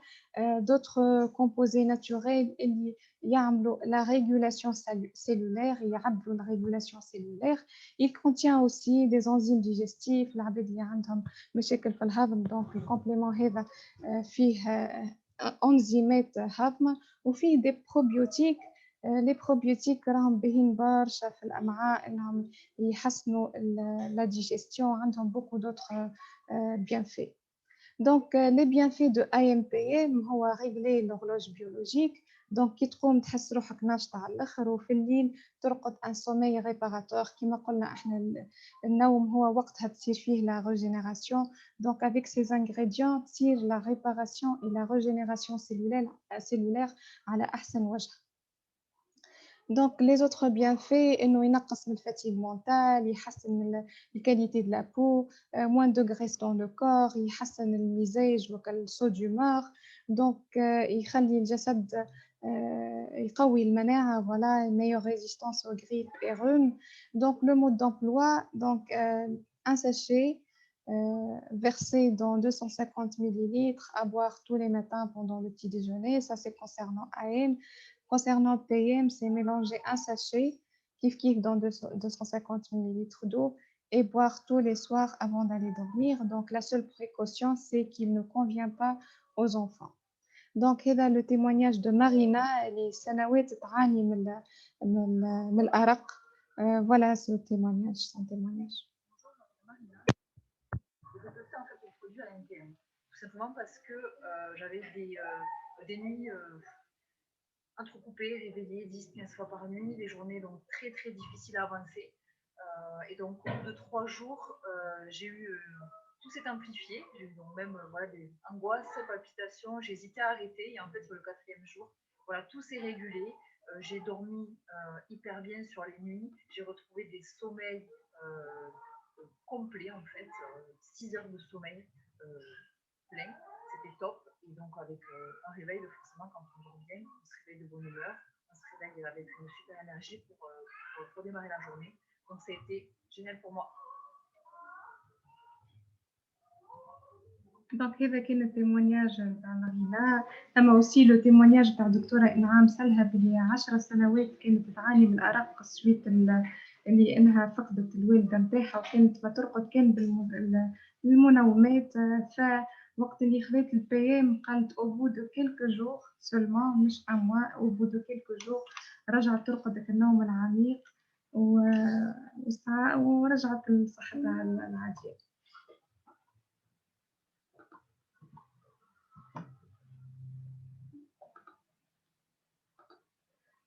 d'autres composés naturels اللي يعملوا la régulation cellulaire، يعدلوا la régulation cellulaire. Il contient aussi des enzymes digestifs العباد اللي عندهم مشاكل في الهضم. donc الكومبليمون هذا فيه انزيمات هضم، وفيه des probiotiques. لي بروبيوتيك راهم باهين برشا في الامعاء، انهم يحسنوا لا ديجيستيون، عندهم بوكو دوطخ بيانفي. دونك لي بيانفي دو اي ام بي ام هو ريغلي لورلوج بيولوجيك. دونك كي تقوم تحس روحك ناشطه على الاخر، وفي الليل ترقد ان سومي ريباراتور. كما قلنا احنا النوم هو وقتها تصير فيه لا ريجينيراسيون. دونك افيك سي انغريديون تصير لا ريباراسيون اي لا ريجينيراسيون سيلولير على احسن وجه. Donc, les autres bienfaits, il ينقص من الفاتيغ mentale, يحسن الكاليتي de la peau, moins de graisse dans le corps, يحسن المزاج والسو d'humeur. Donc, يخلي الجسد يقوي المناعة, voilà, une meilleure résistance aux grippes et rhumes. Donc, le mode d'emploi, donc un sachet versé dans 250 ml à boire tous les matins pendant le petit déjeuner. Ça, c'est concernant AM. Concernant PM, c'est mélanger un sachet kif dans 250 ml d'eau et boire tous les soirs avant d'aller dormir. Donc, la seule précaution, c'est qu'il ne convient pas aux enfants. Donc, c'est le témoignage de Marina. Elle est sanawet تعاني من الأرق. Voilà ce témoignage, son témoignage.
Je testais en fait le produit à l'NTM, tout simplement parce que j'avais des nuits entrecoupées, réveillées 10-15 fois par nuit, des journées donc très très difficiles à avancer. Et donc au bout de 3 jours, j'ai eu tout s'est amplifié. J'ai eu donc même voilà, des angoisses, palpitations. J'ai hésité à arrêter et en fait sur le 4e jour, voilà, tout s'est régulé. J'ai dormi hyper bien sur les nuits. J'ai retrouvé des sommeils complets en fait, 6 heures de sommeil plein. C'était top. Et donc avec un réveil, forcément quand on dort bien, on se réveille de bonne humeur, on se réveille avec une super énergie pour démarrer la journée. Donc ça a été génial pour moi.
Donc, هذا كان التيمونياج تاع مارينا. أما aussi le témoignage تاع دكتورة إنعام سلهى بلي 10 سنوات كانت تعاني من الأرق سويت اللي إنها فقدت الوالدة نتاعها وكانت ما ترقد كان بالمنومات. فوقت اللي خذيت البي ام قالت au bout de quelques jours seulement مش un mois, au bout de quelques jours رجعت ترقد النوم العميق ورجعت لصحتها العادية.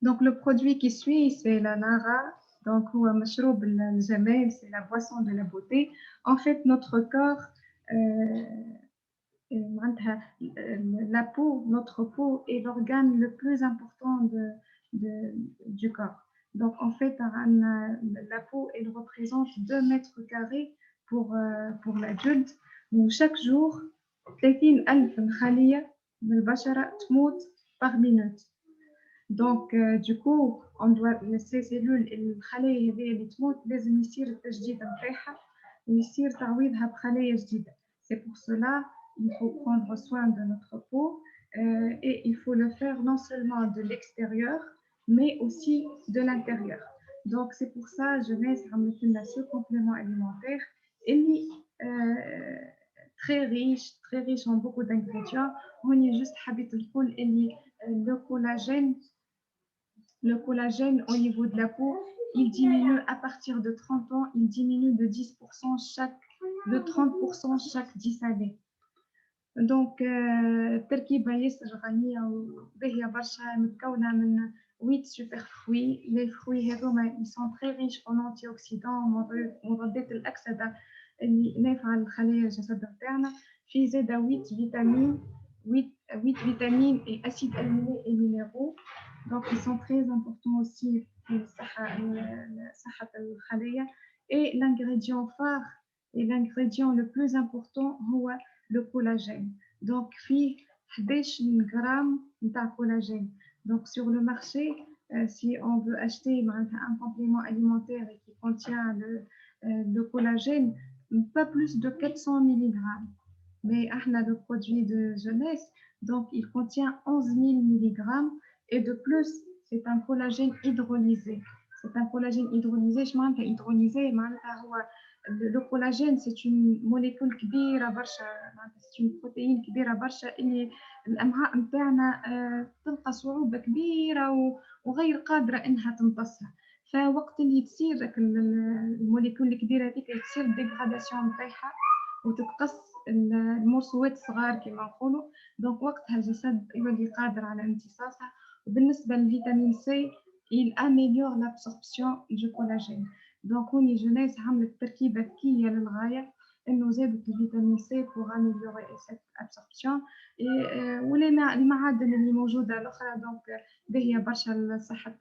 Donc le produit qui suit, c'est la Nara. Donc هو مشروب الجمال, c'est la boisson de la beauté. En fait, notre corps, la peau, notre peau est l'organe le plus important du corps. Donc, en fait, la peau, elle représente 2 mètres carrés pour l'adulte. Donc, chaque jour, 30,000 الخلية من البشرة تموت par minute. Donc, du coup, on doit ces cellules الخلايا هذه اللي تموت لازم يصير التجديد نتاعها ويصير تعويضها بخلايا جديدة. C'est pour cela il faut prendre soin de notre peau et il faut le faire non seulement de l'extérieur mais aussi de l'intérieur. Donc, c'est pour ça jeunesse عملت لنا ce complément alimentaire اللي très riche en beaucoup d'ingrédients. هوني juste حبيت نقول اللي le collagène au niveau de la peau, il diminue à partir de 30 ans, il diminue de 30% chaque 10 années. Donc, التركيبة ياسر غنية وباهية برشا متكونة من 8 super fruits. Les fruits هذوما ils sont très riches en antioxydants مضادات الأكسدة اللي نافعة لخلايا الجسد نتاعنا. في زادة 8 vitamines et acides aminés et minéraux. Donc, ils sont très importants aussi pour صحة الخلايا. Et l'ingrédient phare et l'ingrédient le plus important هو le collagène. Donc, فيه 11 grammes de collagène. Donc, sur le marché, si on veut acheter un complément alimentaire qui contient le collagène, pas plus de 400 mg. Mais le produit de jeunesse, donc il contient 11 000 mg et de plus, c'est un collagène hydrolysé. C'est un collagène hydrolysé. Je m'en hydrolysé, le collagène, c'est une molécule كبيرة برشا, c'est une protéine كبيرة برشا اللي الأمعاء نتاعنا تلقى صعوبة كبيرة وغير قادرة إنها تمتصها. فوقت اللي تصير الموليكول الكبيرة هذيك تصير ديغراداسيون نتاعها وتتقص المرسوات الصغار كما نقولوا. دونك وقتها الجسد يولي قادر على امتصاصها. وبالنسبة للفيتامين سي il améliore l'absorption du collagène. Donc هوني جونيس عملت تركيبة ذكية للغاية إنه زادت الفيتامين سي pour améliorer cette absorption. والمعادن اللي موجودة الأخرى دونك باهية برشا لصحة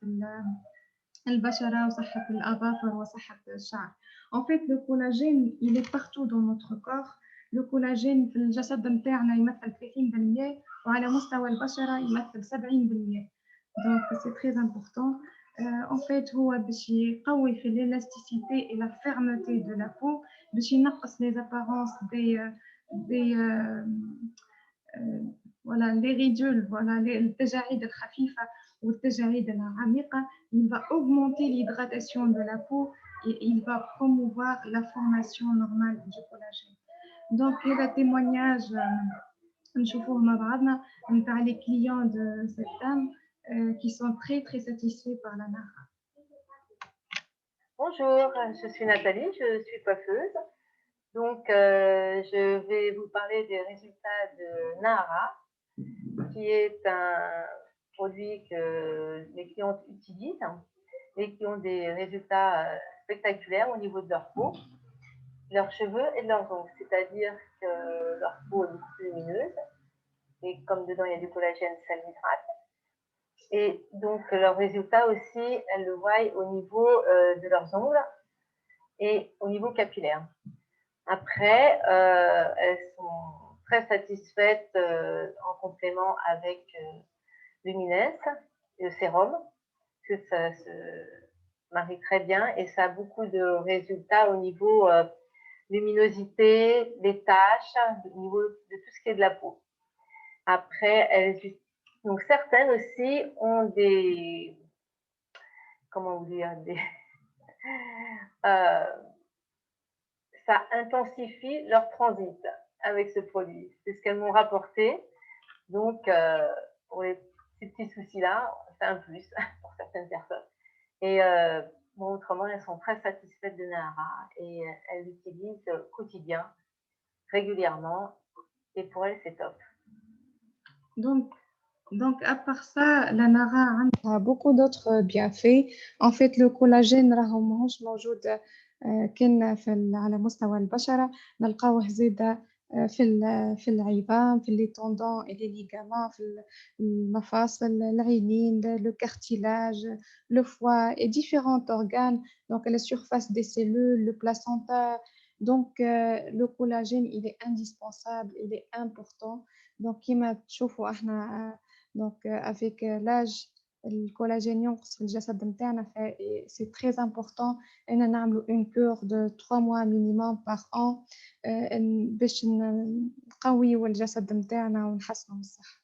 البشرة وصحة الأظافر وصحة الشعر. En fait, le collagène, il est partout dans notre corps. Le collagène في الجسد نتاعنا يمثل 30% وعلى مستوى البشرة يمثل 70%. Donc, c'est très important. En fait, هو باش يقوي في l'élasticité et la fermeté de la peau, باش ينقص les apparences voilà, les ridules, voilà, التجاعيد الخفيفة والتجاعيد العميقة. Il va augmenter l'hydratation de la peau et il va promouvoir la formation normale du collagène. Donc, il y a des témoignages, نشوفوه مع بعضنا نتاع les clients de cette dame qui sont très satisfaits par la Nara.
Bonjour, je suis Nathalie, je suis coiffeuse. Donc, je vais vous parler des résultats de Nara, qui est un produit que les clients utilisent et qui ont des résultats spectaculaires au niveau de leur peau, leurs cheveux et de leurs ongles. C'est-à-dire que leur peau est beaucoup plus lumineuse et comme dedans il y a du collagène, ça l'hydrate. Et donc, leurs résultats aussi, elles le voient au niveau de leurs ongles et au niveau capillaire. Après, elles sont très satisfaites en complément avec Luminesse et le sérum, que ça se marie très bien et ça a beaucoup de résultats au niveau luminosité, des taches, au niveau de tout ce qui est de la peau. Après, donc certaines aussi ont des, comment vous dire, ça intensifie leur transit avec ce produit. C'est ce qu'elles m'ont rapporté. Donc, pour ces petits soucis-là, c'est un plus pour certaines personnes. Et bon, autrement, elles sont très satisfaites de Nara et elles l'utilisent au quotidien, régulièrement. Et pour elles, c'est top.
Donc, à part ça, la Nara a beaucoup d'autres bienfaits. En fait, le collagène راهو ماهوش موجود كان على مستوى البشرة. نلقاوه زيادة في العظام، في les tendons et les ligaments, في المفاصل, العينين, le cartilage, le foie et différents organes, donc la surface des cellules, le placenta. Donc le collagène, il est indispensable, il est important. Donc كما تشوفوا احنا donc avec l'âge الكولاجين ينقص في الجسد نتاعنا. c'est très important ان نعملوا une cure de 3 mois minimum par an باش نقويوا الجسد نتاعنا ونحسنوا من الصحة.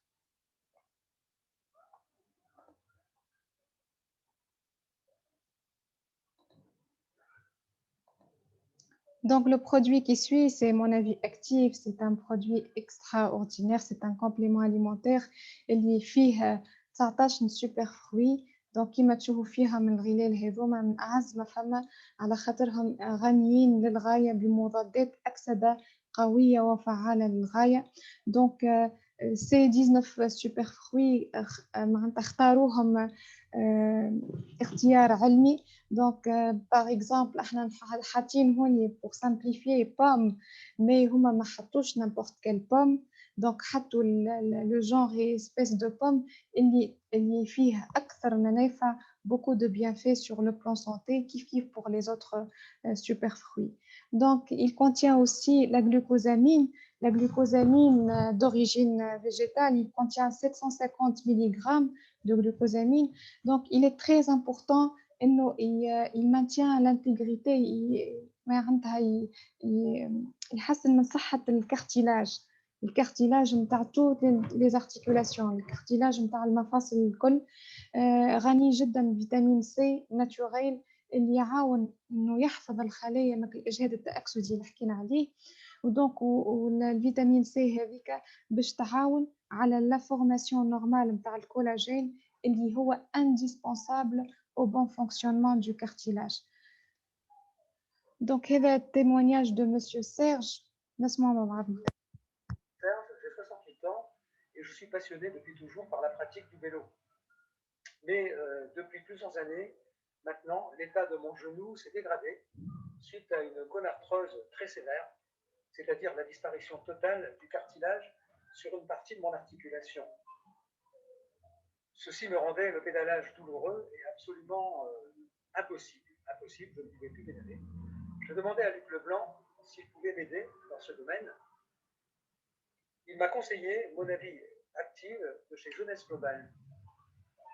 Donc le produit qui suit, c'est mon avis actif, c'est un produit extraordinaire, c'est un complément alimentaire اللي فيه 19 super fruits. donc كما تشوفوا فيها من الغلال هذوما من أعز ما فما على خاطرهم غنيين للغاية بمضادات أكسدة قوية وفعالة للغاية. donc ces 19 super fruits معناتها اختاروهم اختيار علمي. donc par exemple احنا حاطين هوني pour simplifier pomme mais هما ما حطوش n'importe quelle pomme. donc حطوا le genre et espèce de pomme اللي فيه أكثر منافع, beaucoup de bienfaits sur le plan santé كيف pour les autres super fruits. donc il contient aussi la glucosamine. La glucosamine d'origine végétale, il contient 750 mg de glucosamine. Donc, il est très important il maintient l'intégrité, يحسن من صحة الكارتيلاج. الكارتيلاج نتاع toutes les articulations, الكارتيلاج نتاع المفاصل الكل غني جدا بفيتامين سي ناتوريل اللي يعاون انه يحفظ الخلايا من الاجهاد التأكسدي اللي حكينا عليه. ودونك والفيتامين سي هذيك باش تعاون على لا فورماسيون نورمال نتاع الكولاجين اللي هو indispensable au bon fonctionnement du cartilage. donc هذا témoignage de monsieur Serge. نسمع مع بعضنا.
Serge, j'ai 68 ans et je suis passionné depuis toujours par la pratique du vélo. Mais depuis plusieurs années, maintenant, l'état de mon genou s'est dégradé suite à une gonarthrose très sévère, c'est-à-dire la disparition totale du cartilage sur une partie de mon articulation. Ceci me rendait le pédalage douloureux et absolument impossible, je ne pouvais plus pédaler. Je demandais à Luc Leblanc s'il pouvait m'aider dans ce domaine. Il m'a conseillé mon avis active de chez Jeunesse Globale.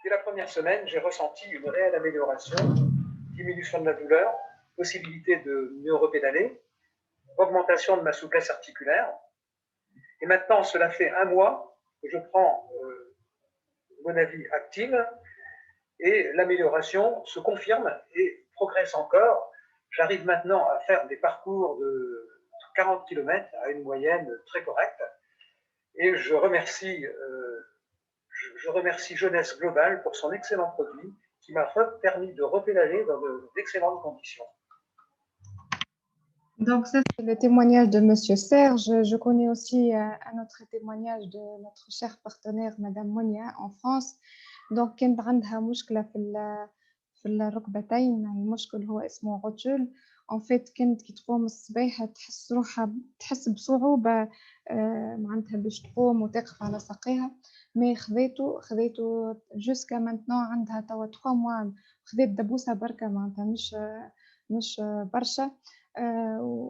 Dès la première semaine, j'ai ressenti une réelle amélioration, diminution de la douleur, possibilité de mieux repédaler, augmentation de ma souplesse articulaire. Et maintenant, cela fait 1 mois que je prends mon avis active et l'amélioration se confirme et progresse encore. J'arrive maintenant à faire des parcours de 40 km à une moyenne très correcte. Et je remercie Jeunesse Globale pour son excellent produit qui m'a permis de repédaler dans d'excellentes conditions.
Donc ça c'est le témoignage de monsieur Serge. Je connais aussi un autre témoignage de notre chère partenaire madame Monia en France. donc كانت عندها مشكلة في الركبتين. المشكل هو اسمه عجل. en fait كانت كي تقوم الصباح تحس بصعوبة معناتها باش تقوم وتقف على ساقيها. مي خذيته jusqu'à maintenant عندها توا 3 mois. خذيت دبوسة بركة معناتها مش برشا.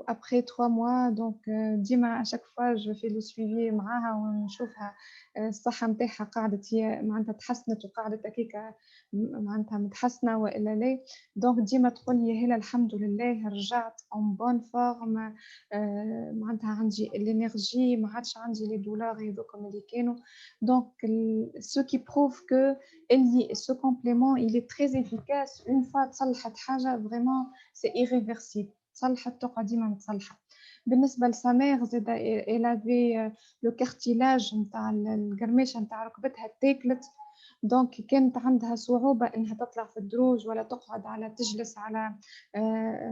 après 3 mois donc ديما à chaque fois je fais le suivi معاها ونشوفها الصحة نتاعها قاعدة هي معناتها تحسنت وقاعدة هكاكا معناتها متحسنة وإلا لا. donc ديما تقول لي هلا الحمد لله رجعت en bonne forme معناتها عندي l'énergie ما عادش عندي les douleurs هذوكم اللي كانوا. donc ce qui prouve que ce complément il est très efficace. une fois تصلحت حاجة vraiment c'est irréversible. تصلحت تقعد ديما متصلحة. بالنسبة لسامير زاد إلافي لو كارتيلاج نتاع القرميشة نتاع ركبتها تاكلت. دونك كانت عندها صعوبة إنها تطلع في الدروج ولا تقعد على تجلس على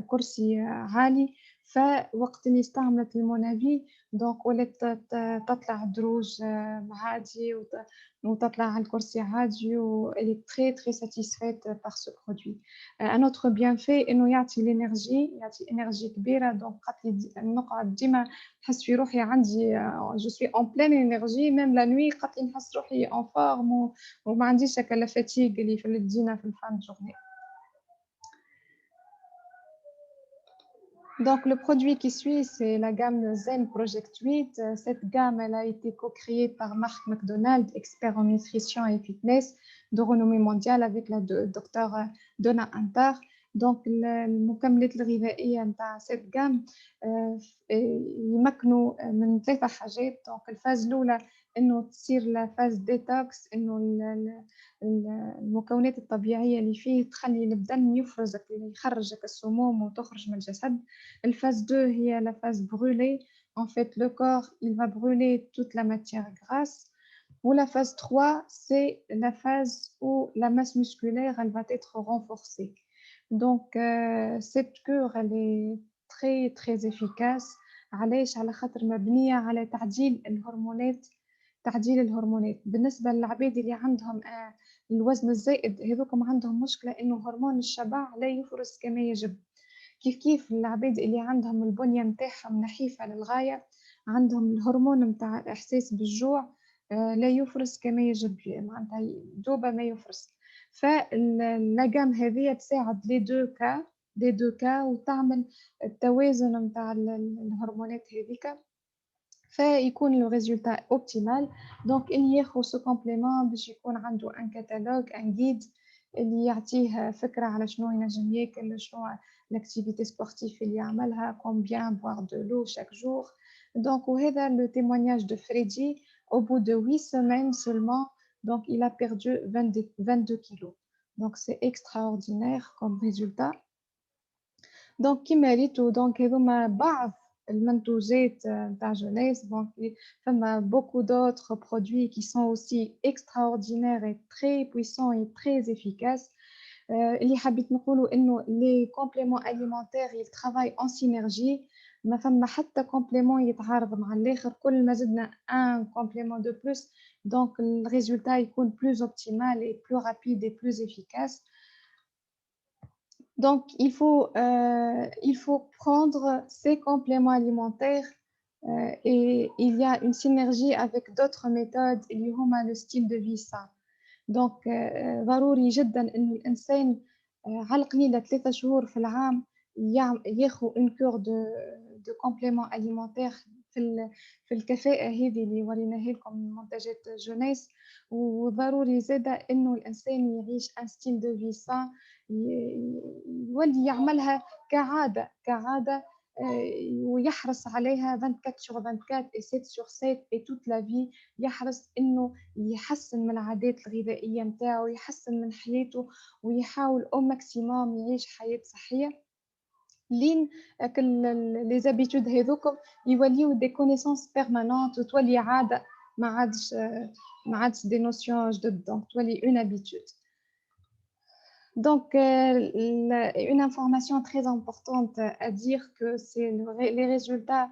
كرسي عالي. فوقت اللي استعملت المونافي دونك ولات تطلع دروج عادي وتطلع على الكرسي عادي و elle est très très satisfaite par ce produit. Un autre bienfait انه يعطي الانرجي، يعطي انرجي كبيره. دونك قالت لي نقعد ديما نحس في روحي عندي جو سوي اون بلان انرجي ميم لا نوي. قالت لي نحس روحي اون فورم وما عنديش هكا لا فاتيغ اللي تجينا في الفان جورني. Donc, le produit qui suit, c'est la gamme Zen Project 8. Cette gamme, elle a été co-créée par Mark McDonald, expert en nutrition et fitness de renommée mondiale avec la docteur Donna Antar. Donc, المكملات الغذائية نتاع cette gamme يمكنوا من 3 حاجات. Donc, الفاز الأولى إنه تصير لا فاز ديتوكس، إنه المكونات الطبيعية اللي فيه تخلي البدن يفرزك، يخرجك السموم وتخرج من الجسد. الفاز 2 هي la phase brûlée. En fait, le corps, il va brûler toute la matière grasse. Ou la phase 3, c'est la phase où la masse musculaire, elle va être renforcée. Donc, cette cure, elle est très, très efficace. علاش؟ على خاطر مبنية على تعديل الهرمونات. تعديل الهرمونات بالنسبة للعباد اللي عندهم الوزن الزائد، هذوكم عندهم مشكلة إنه هرمون الشبع لا يفرز كما يجب. كيف العباد اللي عندهم البنية متاعهم نحيفة للغاية، عندهم الهرمون متاع الإحساس بالجوع لا يفرز كما يجب، معناتها دوبة ما يفرز. فاللاجام هذه تساعد لي دو كا وتعمل التوازن متاع الهرمونات هذيك، فيكون لو ريزولتا اوبتيمال. دونك اللي ياخذ سو كومبليمون باش يكون عنده ان كاتالوج ان جيد اللي يعطيه فكرة على شنو ينجم ياكل، شنو l'activité sportive اللي يعملها, combien boire de l'eau chaque jour. Donc, وهذا le témoignage de Freddy. Au bout de 8 semaines seulement, donc il a perdu 22 kilos. Donc, c'est extraordinaire comme résultat. Donc, كما ريتو دونك هذوما بعض المنتوجات نتاع جونيس. Donc, فما beaucoup d'autres produits qui sont aussi extraordinaires et très puissants et très efficaces. اللي حبيت نقولوا انه لي كومبليمون اليمونتير يترافاي اون سينرجي، ما فما حتى كومبليمون يتعارض مع الاخر. كل ما زدنا ان كومبليمون دو بلوس دونك الريزولتا يكون بلوز اوبتيمال اي بلو رابيد اي بلوز افيكاس. Donc il faut prendre ces compléments alimentaires et il y a une synergie avec d'autres méthodes اللي هما le style de vie sain. دونك ضروري جدا إنه الإنسان على القليلة 3 شهور في العام ياخذ une cure de complément alimentaire في الكفاءة هذه اللي وريناها لكم من منتجات جونيس. وضروري زادة إنه الإنسان يعيش un style de vie sain، يولي يعملها كعادة ويحرص عليها 24/24 et 7/7 et toute la vie. يحرص إنه يحسن من العادات الغذائية متاعه، يحسن من حياته، ويحاول au maximum يعيش حياة صحية لين لي زابيتود هذوكم يوليو دي كونيسونس بيرمانونت وتولي عادة، ما عادش دي نوسيون جدد، دونك تولي اون هابيتود. Donc, une information très importante à dire que c'est les résultats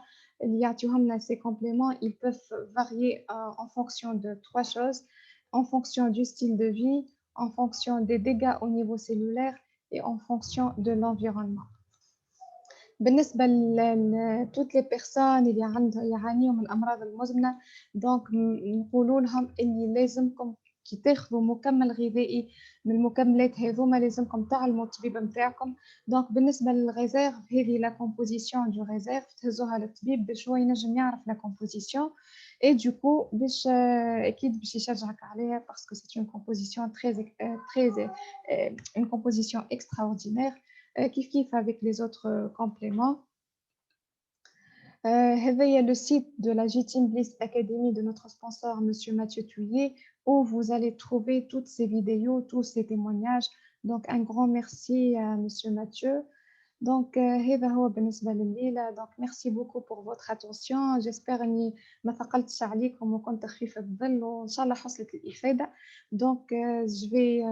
liés à ces compléments, ils peuvent varier en fonction de 3 choses: en fonction du style de vie, en fonction des dégâts au niveau cellulaire et en fonction de l'environnement. بالنسبة toutes les personnes اللي يعانيوا من الأمراض المزمنة، donc نقولوا لهم اللي لازمكم كي تاخذوا مكمل غذائي من المكملات هذوما لازمكم تعلموا الطبيب نتاعكم. دونك بالنسبه للريزيرف، هذه لا كومبوزيسيون دو ريزيرف تهزوها للطبيب باش هو ينجم يعرف لا كومبوزيسيون اي دوكو باش اكيد باش يشجعك عليها باسكو سي اون كومبوزيسيون تري اون كومبوزيسيون اكستراوردينير كيف avec les autres compléments. هذايا le site de la Gym Bliss Academy de notre sponsor monsieur Mathieu Thuillier, où vous allez trouver toutes ces vidéos, tous ces témoignages. Donc un grand merci à monsieur Mathieu. Donc هذا هو بالنسبة لليلة. Donc merci beaucoup pour votre attention. J'espère اني ما ثقلتش عليكم وكنت خفيفة الظل، وان شاء الله حصلت الإفادة. Donc je vais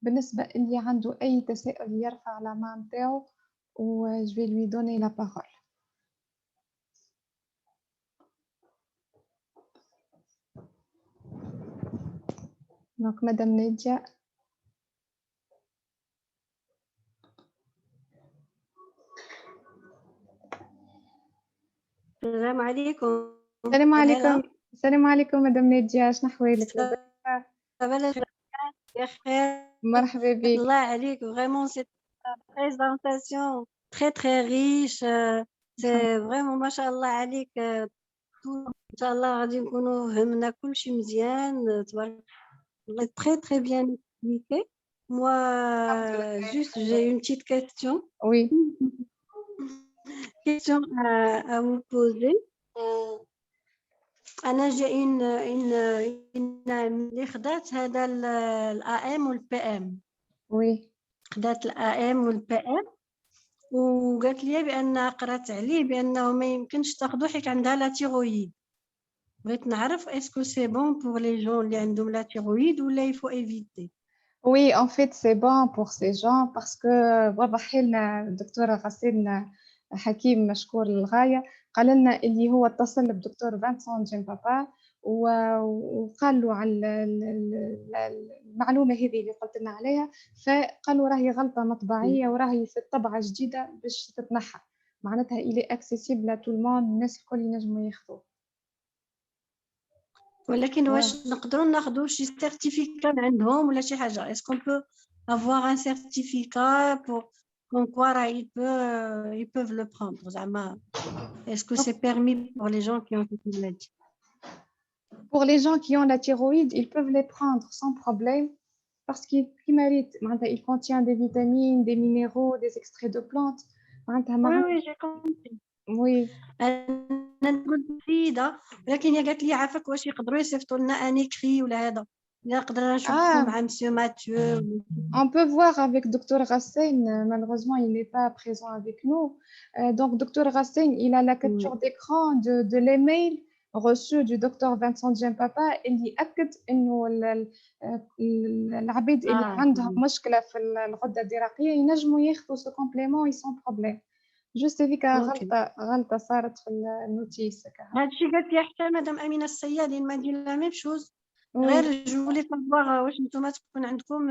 بالنسبة اللي عنده أي تساؤل يرفع على ما نتاعو je vais lui donner la parole. Donc, Madame Nadia.
السلام عليكم.
السلام عليكم. السلام عليكم مدام نادية، شنو أحوالك؟
يا خير.
مرحبا بك.
الله عليك. Vraiment cette présentation très riche. C'est vraiment ما شاء الله عليك. إن شاء الله غادي نكونوا فهمنا كل شيء مزيان تبارك الله. Très bien expliqué. Moi juste j'ai une petite question.
Oui.
Question à vous poser. أنا جاي اللي خدات هذا الAM والPM.
وي.
خدات الAM والPM وقالت لي بأن قرأت عليه بأنه ما يمكنش تاخذو حيت عندها لا تيرويد. بغيت نعرف اسكو سي بون بور لي جون اللي عندهم لا تيرويد ولا يفو ايفيتي.
Oui, en fait, c'est bon pour ces gens parce que وضح لنا الدكتورة غسيل حكيم مشكور للغاية، قال لنا اللي هو اتصل بدكتور فانسون جيمبابا وقال له على المعلومة هذه اللي قلت لنا عليها، فقالوا راهي غلطة مطبعية وراهي في الطبعة جديدة باش تتنحى، معناتها إلي أكسيسيبل لتو الموند، الناس الكل ينجموا ياخذوه.
ولكن واش نقدروا ناخذوا شي سيرتيفيكا عندهم ولا شي حاجه؟ اسكو بو افوار ان سيرتيفيكا بور كون كوا راه ils peuvent le prendre زعما اسكو سي بيرمي pour les gens qui ont cette maladie.
Pour les gens qui ont la thyroïde, ils peuvent les prendre sans problème parce qu'il mérite. Il contient des vitamines, des minéraux, des extraits de plantes.
Oui, j'ai compris.
Oui.
أنا نقول سيدة ولكن هي قالت لي عافاك واش يقدروا يصيفطوا لنا انيكري ولا هذا، إلا قدرنا نشوفوا مع مسيو ماتيو.
On peut voir avec Dr Rassen, malheureusement il n'est pas présent avec nous. Donc Dr Rassen, il a la capture d'écran de l'email reçu du docteur Vincent Djempapa اللي أكد إنه العبيد اللي عندهم مشكلة في الغدة الدرقية ينجموا ياخذوا ce complément sans problème. جوست هذيك غلطة صارت في النوتيس.
هادشي قالت لي حتى مدام أمينة السيادي ما دير لا ميم شوز. غير جولي فواغ واش نتوما تكون عندكم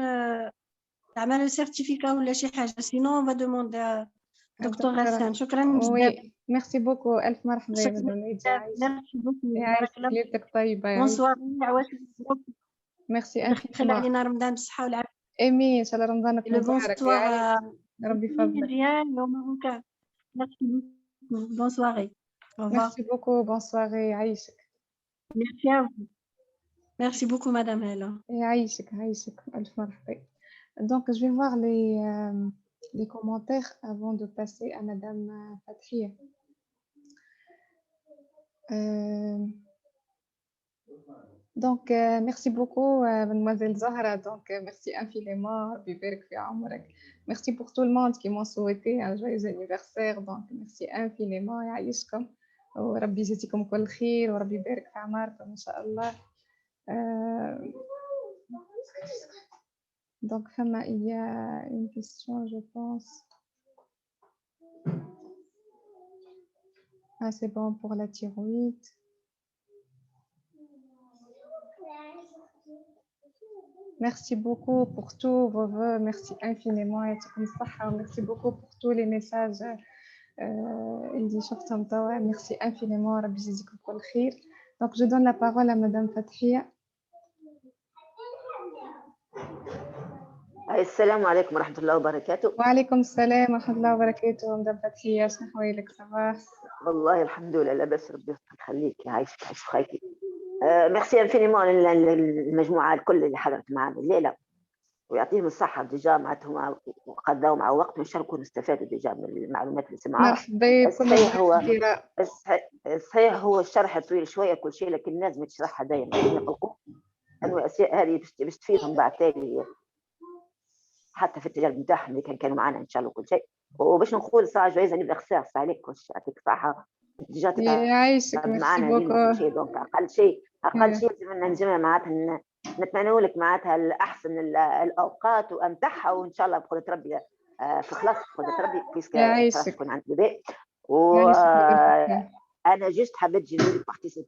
تعملوا سيرتيفيكا ولا شي حاجة، سينو فا دوموندي دكتور غسان. شكرا بزاف.
ميرسي بوكو، ألف مرحبا يا مدام نيجا.
ميرسي بوكو.
يعيشك ليلتك طيبة.
بونسوار.
ميرسي أنفي.
خلي علينا رمضان بالصحة والعافية.
آمين إن شاء الله رمضانك مبارك. ربي يفضلك.
Merci beaucoup. Bonne soirée. Au revoir.
Merci beaucoup. Bonne soirée. Aïchik.
Merci à vous. Merci beaucoup, Madame Ella.
Et Aïchik. Donc, je vais voir les commentaires avant de passer à Madame Fathia. Donc, merci beaucoup, Mademoiselle Zahra. Donc, merci infiniment. Rabbi Barak fi Amrak. Merci pour tout le monde qui m'ont souhaité un joyeux anniversaire. Donc, merci infiniment. يعيشكم وربي يجزيكم كل خير وربي يبارك في أعماركم إن شاء الله. Donc, il y a une question, je pense. Ah, c'est bon pour la thyroïde. Merci beaucoup pour tous vos vœux, merci infiniment. Merci beaucoup pour tous les messages. Merci infiniment. Donc, je donne la parole à Madame Fathia.
السلام عليكم ورحمة الله وبركاته.
وعليكم السلام ورحمة الله وبركاته. مدام فتحية شنو أحوالك؟ صباح.
والله الحمد لله لاباس، ربي يخليك يعيشك عيش خيرك. ميرسي انفينيمون للمجموعة الكل اللي حضرت معنا الليلة ويعطيهم الصحة ديجا معناتهم قضاو مع وقتهم يشاركوا ونستفادوا ديجا من المعلومات اللي سمعوها.
مرحبا بكم.
صحيح هو الشرح طويل شوية كل شيء، لكن لازم تشرحها دائما يقلقوا أنه الأشياء هذه باش تفيدهم بعد تالي حتى في التجارب نتاعهم اللي كانوا معنا ان شاء الله كل شيء. وباش نقول ساعه جويزه انيفرسير عليك يعطيك الصحه ديجا
يعيشك.
معنا شيء دونك اقل شيء نجمع معناتها نتمنى لك معناتها الاحسن الاوقات وامتعها، وان شاء الله بقدره ربي في خلاص خدت ربي بيسك
يعيشك
تكون عند بيبي
يعيشك مدام فتحية.
وانا جست حبيت جيني بارتيسيبي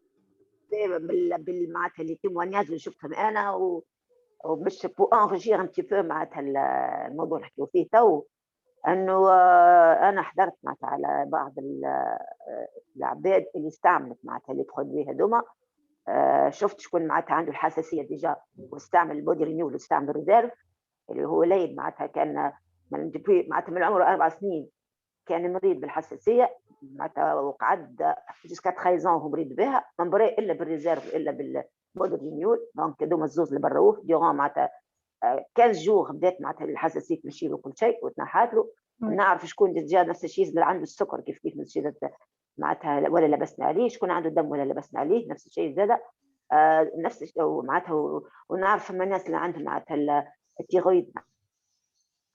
معناتها اللي تيموانياج اللي شفتهم انا ومش بو انرجير ان تي بو معناتها الموضوع اللي نحكيو فيه تو انه انا حضرت معناتها على بعض العباد اللي استعملت معناتها لي برودوي هذوما. شفت شكون معناتها عنده الحساسيه ديجا واستعمل البودي رينيول واستعمل الريزيرف اللي هو وليد معناتها كان معناتها من عمره 4 سنين كان مريض بالحساسيه معناتها وقعد جوسكا 13 هو مريض بها ما مبري الا بالريزيرف الا بالبودي رينيول. دونك هذوما الزوز اللي براوه ديغون معناتها 15 جوغ بدات معناتها الحساسيه تمشي له كل شيء وتنحات له. نعرف شكون ديجا نفس الشيء اللي عنده السكر كيف نفس الشيء معناتها ولا لبسنا عليه، شكون عنده دم ولا لبسنا عليه نفس الشيء زاد نفس الشيء معناتها. ونعرف فما ناس اللي عندهم معناتها التيرويد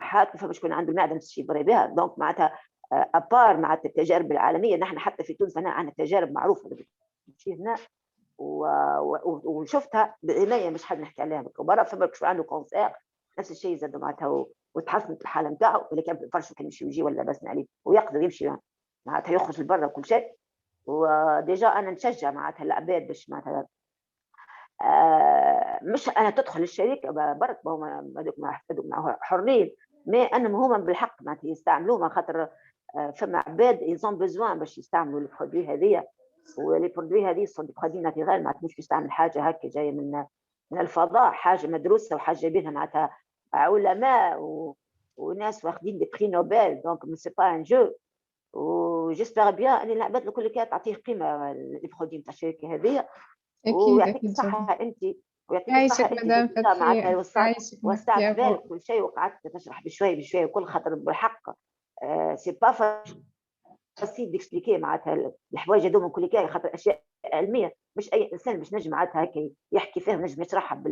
حاط فما شكون عنده المعده نفس الشيء بري بها. دونك معناتها ابار معناتها التجارب العالميه نحن حتى في تونس هنا عندنا تجارب معروفه في هنا وشفتها بعنايه مش حد نحكي عليها برا فما شكون عنده كونسير نفس الشيء زاد معناتها وتحسنت الحاله نتاعو اللي كان في الفرش كان يمشي ويجي ولا لبسنا عليه ويقدر يمشي معناتها يخرج لبرا وكل شيء. وديجا انا نشجع معناتها العباد باش معناتها مش انا تدخل الشركه برك هذوك حرين مي انهم هما بالحق معناتها يستعملوها خاطر فما عباد يزون بزوان باش يستعملوا البرودوي هذيا ولي برودوي هذه صون دي برودوي ناتوريل معناتها مش يستعمل حاجه هكا جايه من الفضاء حاجه مدروسه وحاجه جايبينها معناتها علماء وناس واخدين دي بري نوبل. دونك سي با ان جو وجيسبر بيان ان العباد الكل كانت تعطيه قيمه للبرودوي نتاع الشركه هذه ويعطيك الصحه انت ويعطيك الصحه انت
مدام فتحية
وسعت بالك كل شيء وقعدت تشرح بشوي بشوي وكل خاطر بالحق سي با فاسيل ديكسبليكي معناتها الحوايج هذوما كل كاي خاطر اشياء علميه مش اي انسان باش نجم معناتها هكا يحكي فيها نجم يشرحها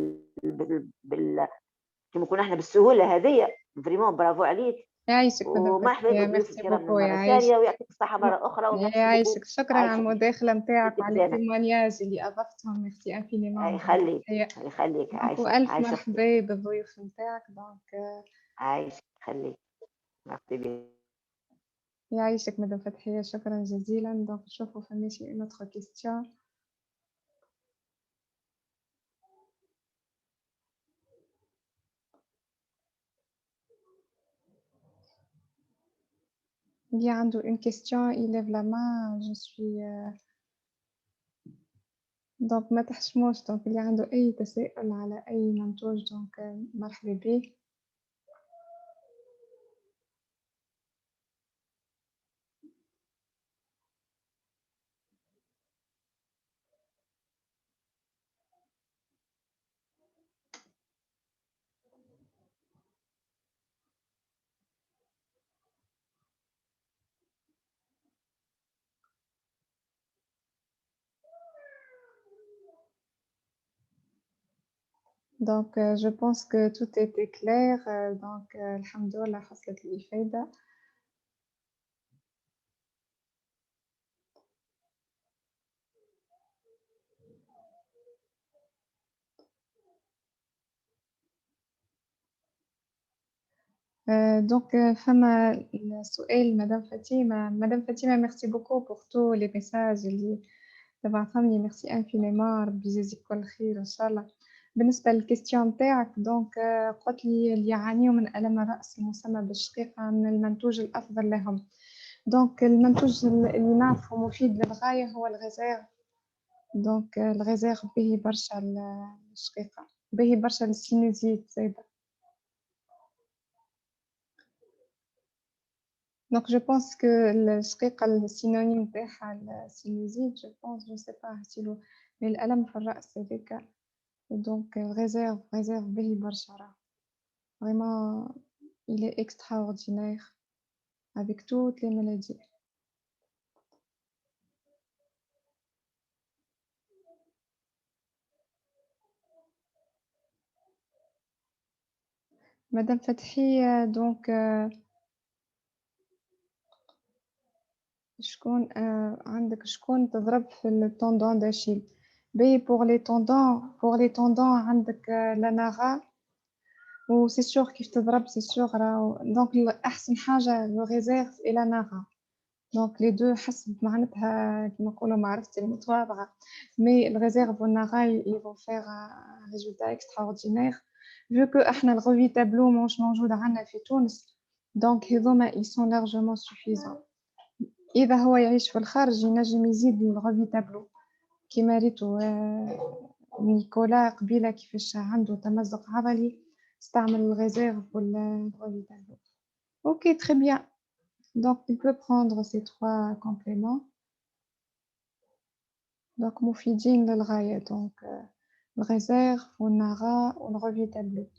كما كنا احنا بالسهوله هذه. فريمون برافو عليك.
يعيشك
ومرحبا بضيوف الكرام مره ثانيه ويعطيك الصحه مره اخرى.
يعيشك شكرا على المداخله نتاعك وعلى التيمونياج اللي اضفتهم. ميرسي انفينيمون.
يخليك عايشك
والف مرحبا بالضيوف نتاعك. دونك
عايشك خليك مرحبا.
يعيشك مدام فتحية شكرا جزيلا. دونك نشوفوا فماشي une autre question. Il y a une question, il lève la main, je suis donc ما تحشموش. دونك اللي عنده أي تساؤل على أي منتوج دونك مرحبا به. Donc je pense que tout était clair. Donc الحمد لله حصلت الإفادة. Donc فما السؤال مدام فاطمة ميرسي بوكو بور تو لي ميساج اللي تبعتهم لي. ميرسي انفينيمون ربي يجازيك كل خير ان شاء الله. بالنسبه للكيستيون نتاعك دونك قلت لي اللي يعانيوا من الم الراس المسمى بالشقيقه من المنتوج الافضل لهم. دونك المنتوج اللي نعرفه مفيد للغايه هو الغزير. دونك الغزير به برشا الشقيقه به برشا السينوزيت زايده. Donc je pense que الشقيقة السينونيم تاعها السينوزيت je pense je sais pas ستيلو mais الألم في الرأس هذاك. donc réserve به برشا راه vraiment il est extraordinaire avec toutes les maladies. Madame Fathi donc شكون عندك شكون تضرب في التندون داشيل باهي. pour les tendons عندك لانارا و سي سور كيف تضرب سي سور راهو دونك احسن حاجه لو ريزيرف الى ناغا دونك لي دو حسب معناتها كيما نقولوا معرفتي المتواضعه مي الريزيرف والناغا يفون فيغ ان ريزولتا اكستراوردينير فيو كو احنا الغوفي تابلو مش موجود عندنا في تونس دونك هذوما ils sont largement suffisants اذا هو يعيش في الخارج ينجم يزيد الغوفي تابلو كيما ريتو نيكولا قبيله كيفاش عنده تمزق عضلي استعمل الريزيرف والغوفي تابلو. Ok, très bien. Donc, il peut prendre ces trois compléments. Donc, مفيدين للغاية. Donc, le réserve, le nara ou le revue tableau.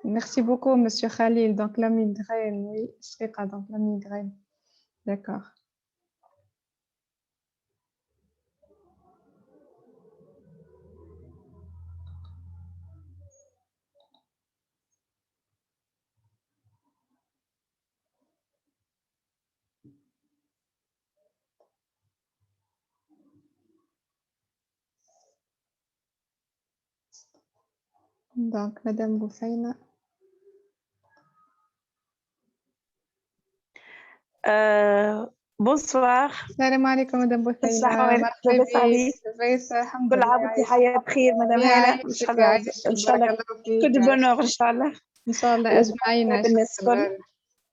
Merci beaucoup, Monsieur Khalil. Donc, la migraine, oui, شقيقة, donc la migraine. D'accord. Donc, Madame Bouffaina.
بونسوار.
السلام عليكم مدام بوثينة.
مرحبا بك.
لاباس الحمد
كل
لله.
عام وانت حياة بخير مدام هالة. ان شاء الله ان شاء الله كل بونور ان شاء الله.
ان شاء الله اجمعين.
بالناس الكل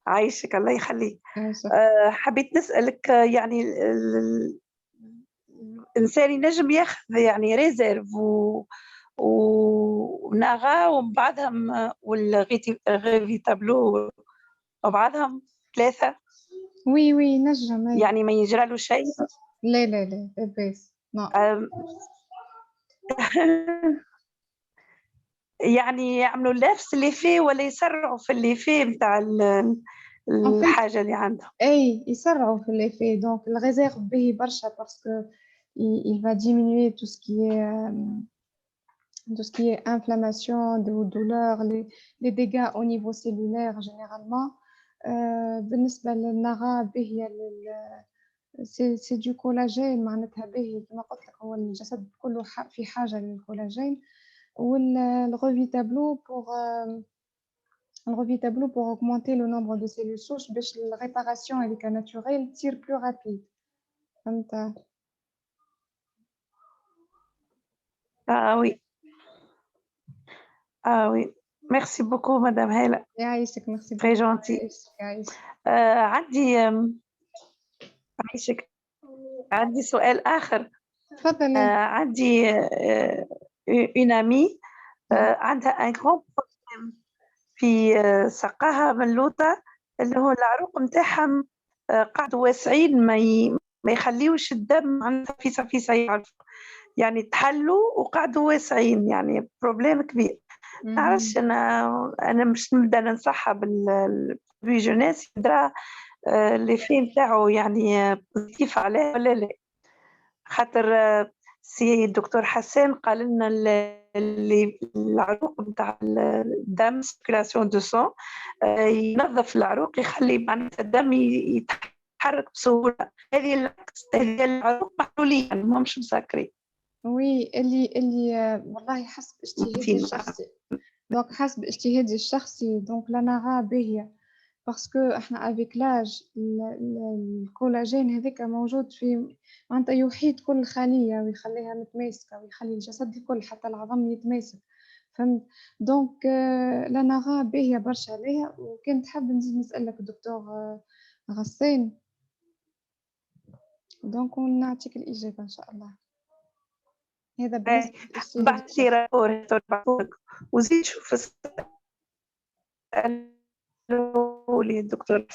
عايشك الله يخليك. حبيت نسألك يعني الإنسان ينجم ياخذ يعني ريزيرف وناغا ومن بعدهم والغيفي تابلو وبعدهم ثلاثة.
وي نجم
يعني ما يجرى له شيء.
لا بس
يعني يعملوا نفس اللي فيه ولا يسرعوا في اللي فيه نتاع الحاجة اللي عندهم.
اي يسرعوا في اللي فيه دونك الريزيرف به برشا باسكو il va diminuer tout ce qui est inflammation, douleur, les dégâts au niveau cellulaire généralement. بالنسبة للنغا به c'est du collagène معناتها به كما قلت لك هو الجسد كله في حاجة للكولاجين والرevue tableau pour augmenter le nombre de cellules souches باش la réparation avec un naturel tire plus rapide. فهمت؟
oui. Merci beaucoup, Madame Hela.
Merci
très gentil. عندي سؤال آخر.
تفضلي.
عندي une amie عندها un grand problème في ساقها ملوطة اللي هو العروق متاعهم قاعدوا واسعين ما يخليوش الدم عندها فيسا يعرف يعني تحلوا وقعدوا واسعين يعني بروبليم كبير. نعرفش انا مش نبدا ننصحها بالجونيس يدرى اللي فيه نتاعو يعني بوزيتيف عليه ولا لا خاطر سي الدكتور حسان قال لنا اللي العروق نتاع الدم سيركيلاسيون دو سون ينظف العروق يخلي معناتها الدم يتحرك بسهوله. هذه العكس هذه العروق محلولين يعني ماهمش مسكرين.
وي اللي والله حسب اجتهادي الشخصي دونك حسب اجتهادي الشخصي دونك لا نرى باهية باسكو احنا افيك لاج الكولاجين هذاك موجود في معناتها يحيط كل خلية ويخليها متماسكة ويخلي الجسد الكل حتى العظم يتماسك فهمت دونك لا نرى باهية برشا عليها. وكنت تحب نزيد نسألك الدكتور غسان دونك ونعطيك الإجابة إن شاء الله. هذا بالنسبة
بعتي رابور وزيد شوف اسألوا الدكتور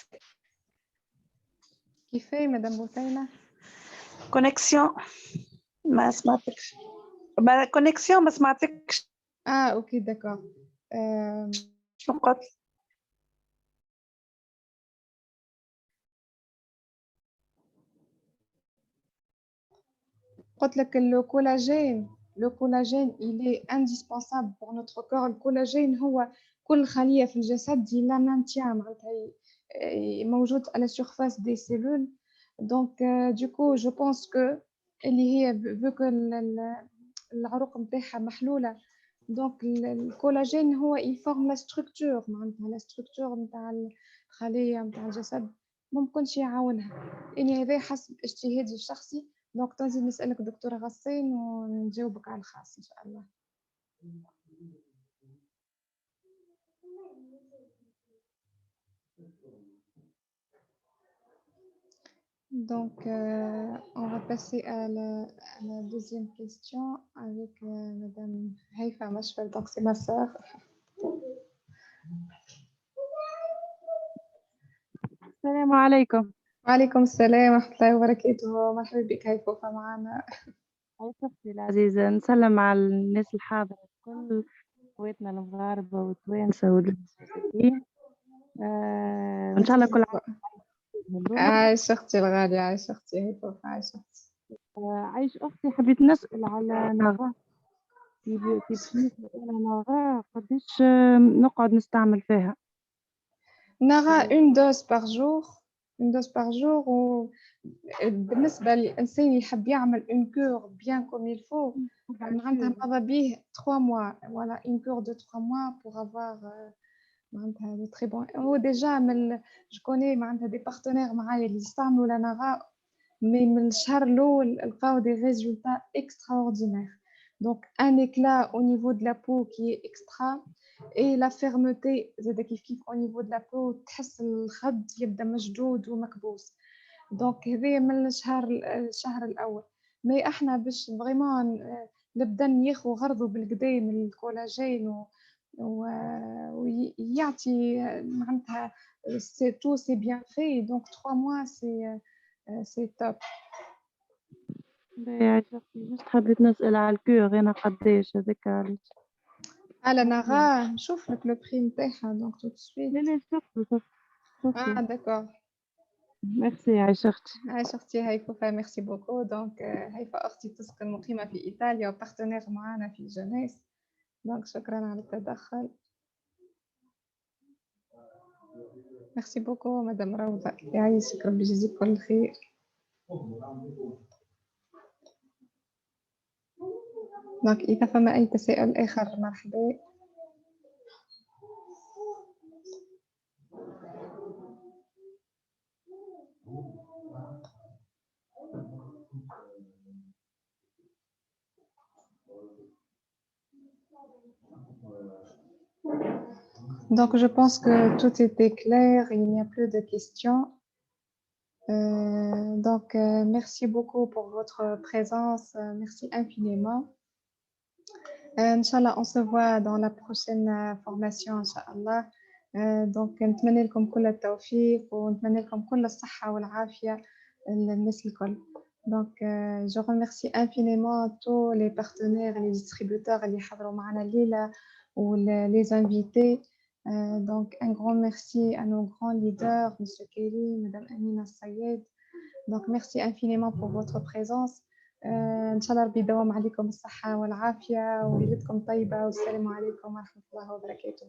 كيفاش مدام بوثينة
كونيكسيون ما سمعتكش ما كونيكسيون ما سمعتكش.
اوكي داكور.
شنو قلت؟
قلت لك le collagène il est indispensable pour notre corps. الكولاجين هو كل خلية في الجسد دي لا مانتيان معناتها موجود على surface des cellules donc du coup je pense que اللي هي vu que العروق نتاعها محلولة دونك الكولاجين هو يفورم لا ستركتور، معناتها لا ستركتور نتاع الخليه نتاع الجسد، ممكنش يعاونها. يعني هذا حسب اجتهادي الشخصي. دونك تنزل نسألك دكتورة غسان ونجاوبك على الخاص إن شاء الله. Donc, on va passer à la deuxième question avec Madame Haïfa Machfal. Donc, c'est ma sœur.
السلام عليكم.
وعليكم السلام ورحمة الله وبركاته. مرحبا بك هيفوفا معنا.
أختي العزيزة، نسلم على الناس الحاضرة الكل، خواتنا المغاربة والتوانسة والمسلمين. وإن شاء الله كل عام.
عايش أختي الغالية، عايش أختي هيفوفا، عايش أختي.
عايش أختي، حبيت نسأل على نغا. كي بالنسبة إلى نغا قديش نقعد نستعمل فيها؟
نغا une dose par jour. Une dose par jour. وبالنسبة للإنسان اللي يحب يعمل une cure bien comme il faut، معناتها ماذا بيه 3 mois. Voilà, une cure de 3 mois pour avoir معناتها de très bon. هو déjà je connais معناتها des partenaires معايا اللي يستعملوا la نغا، من الشهر الأول لقاو des résultats extraordinaires. Donc un éclat au niveau de la peau qui est extra. Et la fermeté زاد كيف au niveau de la peau، تحس الخد يبدا مشدود ومكبوس. دونك هذايا من الشهر الاول. مي احنا باش فريمون نبدا ياخذ غرضه بالقدا من الكولاجين ويعطي معناتها سي تو سي بيان في. دونك 3 mois سي توب.
باهي جست حبيت نسأل على الكور أنا قداش هذاك علاش.
على نغا نشوف لك لو بري نتاعها دونك تو سويت.
لا شوف.
داكور.
ميرسي عايشة أختي.
عايشة أختي هيفوفا، ميرسي بوكو. دونك هيفا أختي تسكن مقيمة في إيطاليا وبارتنير معانا في جنيس. دونك شكرا على التدخل. ميرسي بوكو مدام روضة، يعيشك ربي يجزيك كل خير. دونك إذا فما أي تساؤل آخر مرحبا. Donc, je pense que tout était clair, il n'y a plus de questions. Donc, merci beaucoup pour votre présence, merci infiniment. Inch'Allah, on se voit dans la prochaine formation, Inch'Allah. Donc, نتمنى لكم كل التوفيق ونتمنى لكم كل الصحة والعافية للناس الكل. Donc, je remercie infiniment tous les partenaires et les distributeurs اللي حضروا معنا الليلة ou les invités. Donc, un grand merci à nos grands leaders, M. Kelly, Mme Amina Sayed. Donc, merci infiniment pour votre présence. إن شاء الله ربي يداوم عليكم الصحة والعافية وليلتكم طيبة، والسلام عليكم ورحمة الله وبركاته.